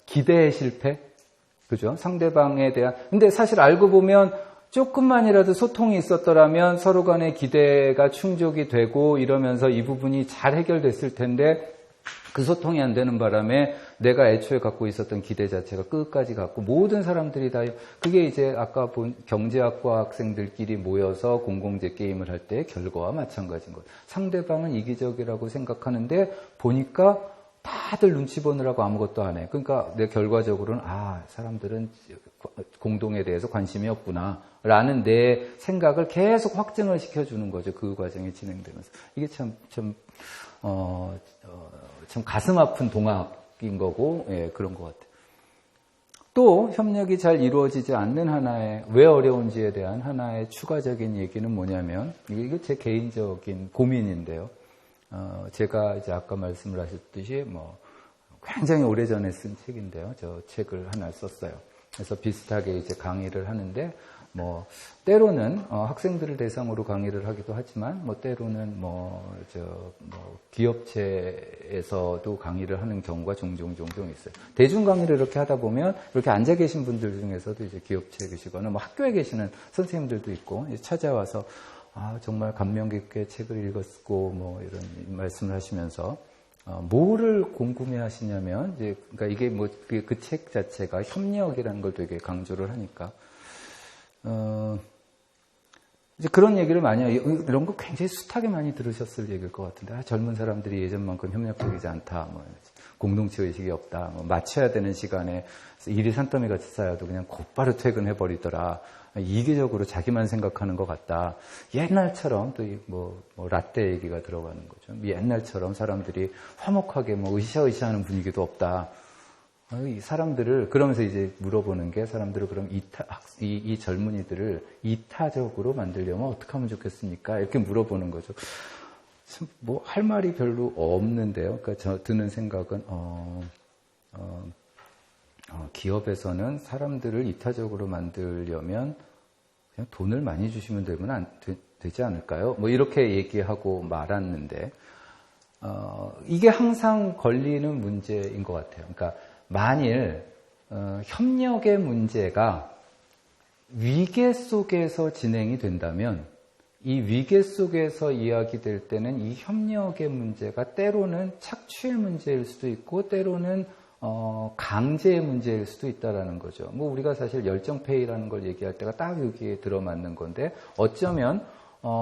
기대의 실패? 그죠? 상대방에 대한. 근데 사실 알고 보면 조금만이라도 소통이 있었더라면 서로 간의 기대가 충족이 되고 이러면서 이 부분이 잘 해결됐을 텐데 그 소통이 안 되는 바람에 내가 애초에 갖고 있었던 기대 자체가 끝까지 갖고 모든 사람들이 다 그게 이제 아까 본 경제학과 학생들끼리 모여서 공공재 게임을 할 때의 결과와 마찬가지인 거예요. 상대방은 이기적이라고 생각하는데 보니까 다들 눈치 보느라고 아무것도 안 해. 그러니까 내 결과적으로는 사람들은 공동에 대해서 관심이 없구나 라는 내 생각을 계속 확증을 시켜주는 거죠. 그 과정이 진행되면서. 이게 참 가슴 아픈 동학인 거고 그런 것 같아요. 또 협력이 잘 이루어지지 않는 하나의 왜 어려운지에 대한 하나의 추가적인 얘기는 뭐냐면 이게 제 개인적인 고민인데요. 제가 이제 아까 말씀을 하셨듯이 굉장히 오래전에 쓴 책인데요. 저 책을 하나 썼어요. 그래서 비슷하게 이제 강의를 하는데 때로는 학생들을 대상으로 강의를 하기도 하지만 때로는 기업체에서도 강의를 하는 경우가 종종 있어요. 대중 강의를 이렇게 하다 보면 이렇게 앉아 계신 분들 중에서도 이제 기업체에 계시거나 학교에 계시는 선생님들도 있고 찾아와서 정말 감명 깊게 책을 읽었고 이런 말씀을 하시면서 뭐를 궁금해 하시냐면 그러니까 이게 그 책 자체가 협력이라는 걸 되게 강조를 하니까 이제 그런 얘기를 많이 해요. 이런 거 굉장히 숱하게 많이 들으셨을 얘기일 것 같은데 젊은 사람들이 예전만큼 협력적이지 않다. 공동체 의식이 없다. 맞춰야 되는 시간에 일이 산더미 같이 쌓여도 그냥 곧바로 퇴근해버리더라. 이기적으로 자기만 생각하는 것 같다. 옛날처럼 또 라떼 얘기가 들어가는 거죠. 옛날처럼 사람들이 화목하게 으쌰으쌰하는 분위기도 없다. 이 사람들을 그러면서 이제 물어보는 게 사람들을 그럼 이 젊은이들을 이타적으로 만들려면 어떻게 하면 좋겠습니까? 이렇게 물어보는 거죠. 참 할 말이 별로 없는데요. 그러니까 저 드는 생각은 기업에서는 사람들을 이타적으로 만들려면 그냥 돈을 많이 주시면 되지 않을까요? 이렇게 얘기하고 말았는데 이게 항상 걸리는 문제인 것 같아요. 그러니까 만일 협력의 문제가 위계 속에서 진행이 된다면 이 위계 속에서 이야기될 때는 이 협력의 문제가 때로는 착취의 문제일 수도 있고 때로는 강제의 문제일 수도 있다라는 거죠. 우리가 사실 열정페이라는 걸 얘기할 때가 딱 여기에 들어맞는 건데 어쩌면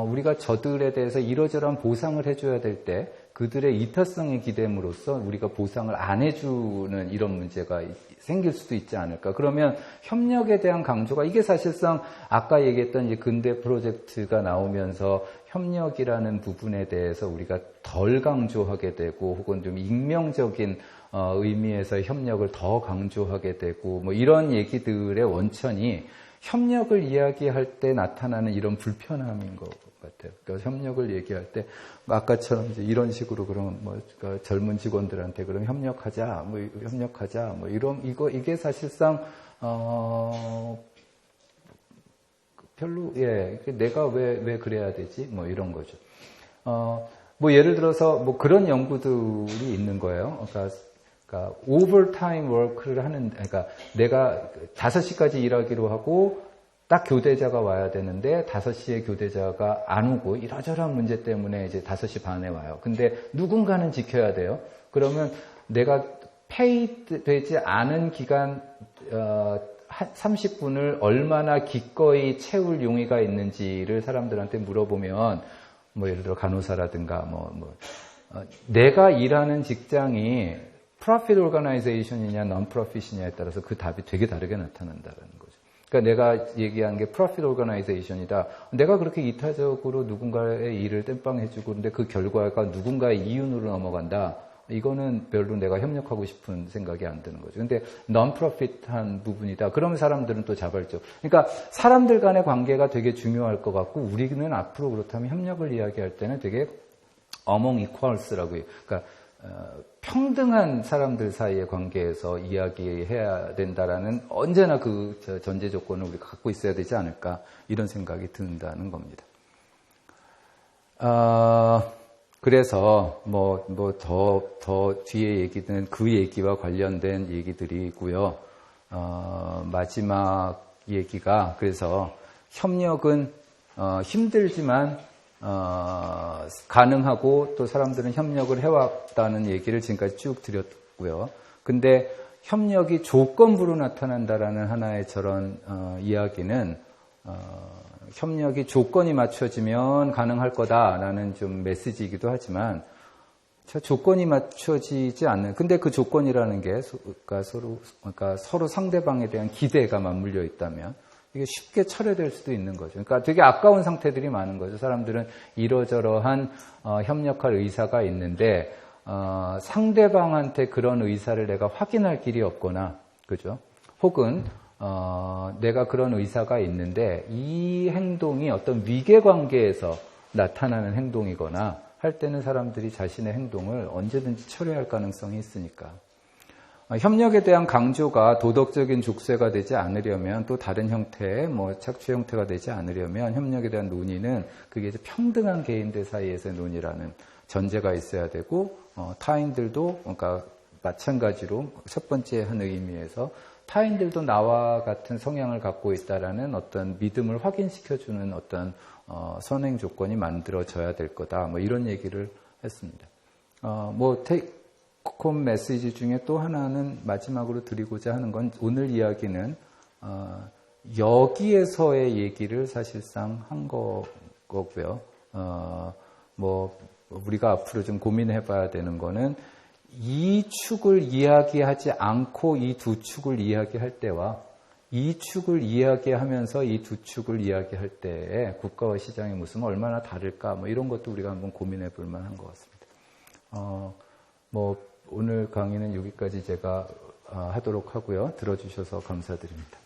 우리가 저들에 대해서 이러저러한 보상을 해줘야 될 때 그들의 이타성에 기댐으로써 우리가 보상을 안 해주는 이런 문제가 생길 수도 있지 않을까. 그러면 협력에 대한 강조가 이게 사실상 아까 얘기했던 이제 근대 프로젝트가 나오면서 협력이라는 부분에 대해서 우리가 덜 강조하게 되고 혹은 좀 익명적인 의미에서 협력을 더 강조하게 되고 뭐 이런 얘기들의 원천이 협력을 이야기할 때 나타나는 이런 불편함인 것 같아요. 그러니까 협력을 얘기할 때 아까처럼 이제 이런 식으로 그러면 뭐 그러니까 젊은 직원들한테 그럼 협력하자, 뭐 이런 이게 사실상 별로 내가 왜 그래야 되지? 뭐 이런 거죠. 뭐 예를 들어서 뭐 그런 연구들이 있는 거예요. 그러니까 오버타임 워크를 하는, 그러니까 내가 5시까지 일하기로 하고 딱 교대자가 와야 되는데 5시에 교대자가 안 오고 이러저러한 문제 때문에 이제 5시 반에 와요. 근데 누군가는 지켜야 돼요. 그러면 내가 페이드 되지 않은 기간 30분을 얼마나 기꺼이 채울 용의가 있는지를 사람들한테 물어보면 뭐 예를 들어 간호사라든가 내가 일하는 직장이 프로핏 오거나이제이션이냐 non-profit이냐에 따라서 그 답이 되게 다르게 나타난다는 거죠. 그러니까 내가 얘기한 게 프로핏 오거나이제이션이다. 내가 그렇게 이타적으로 누군가의 일을 땜빵해주고 근데 그 결과가 누군가의 이윤으로 넘어간다. 이거는 별로 내가 협력하고 싶은 생각이 안 드는 거죠. 근데 non-profit한 부분이다. 그러면 사람들은 또 자발적. 그러니까 사람들 간의 관계가 되게 중요할 것 같고 우리는 앞으로 그렇다면 협력을 이야기할 때는 되게 among equals라고 해요. 그러니까 평등한 사람들 사이의 관계에서 이야기해야 된다라는 언제나 그 전제 조건을 우리가 갖고 있어야 되지 않을까 이런 생각이 든다는 겁니다. 그래서 더 뒤에 얘기는 그 얘기와 관련된 얘기들이고요. 마지막 얘기가 그래서 협력은 힘들지만 가능하고 또 사람들은 협력을 해왔다는 얘기를 지금까지 쭉 드렸고요. 근데 협력이 조건부로 나타난다라는 하나의 저런 이야기는 협력이 조건이 맞춰지면 가능할 거다라는 좀 메시지이기도 하지만 조건이 맞춰지지 않는 근데 그 조건이라는 게 그러니까 서로 상대방에 대한 기대가 맞물려 있다면 이게 쉽게 철회될 수도 있는 거죠. 그러니까 되게 아까운 상태들이 많은 거죠. 사람들은 이러저러한 협력할 의사가 있는데 상대방한테 그런 의사를 내가 확인할 길이 없거나, 그죠? 혹은 내가 그런 의사가 있는데 이 행동이 어떤 위계관계에서 나타나는 행동이거나 할 때는 사람들이 자신의 행동을 언제든지 철회할 가능성이 있으니까. 협력에 대한 강조가 도덕적인 족쇄가 되지 않으려면 또 다른 형태의 착취 형태가 되지 않으려면 협력에 대한 논의는 그게 이제 평등한 개인들 사이에서의 논의라는 전제가 있어야 되고 타인들도 그러니까 마찬가지로 첫 번째 한 의미에서 타인들도 나와 같은 성향을 갖고 있다라는 어떤 믿음을 확인시켜주는 어떤 선행 조건이 만들어져야 될 거다. 이런 얘기를 했습니다. 홈 메시지 중에 또 하나는 마지막으로 드리고자 하는 건 오늘 이야기는 여기에서의 얘기를 사실상 한 거고요. 우리가 앞으로 좀 고민해 봐야 되는 거는 이 축을 이야기하지 않고 이 두 축을 이야기할 때와 이 축을 이야기하면서 이 두 축을 이야기할 때의 국가와 시장의 모습은 얼마나 다를까 이런 것도 우리가 한번 고민해 볼 만한 것 같습니다. 오늘 강의는 여기까지 제가 하도록 하고요. 들어주셔서 감사드립니다.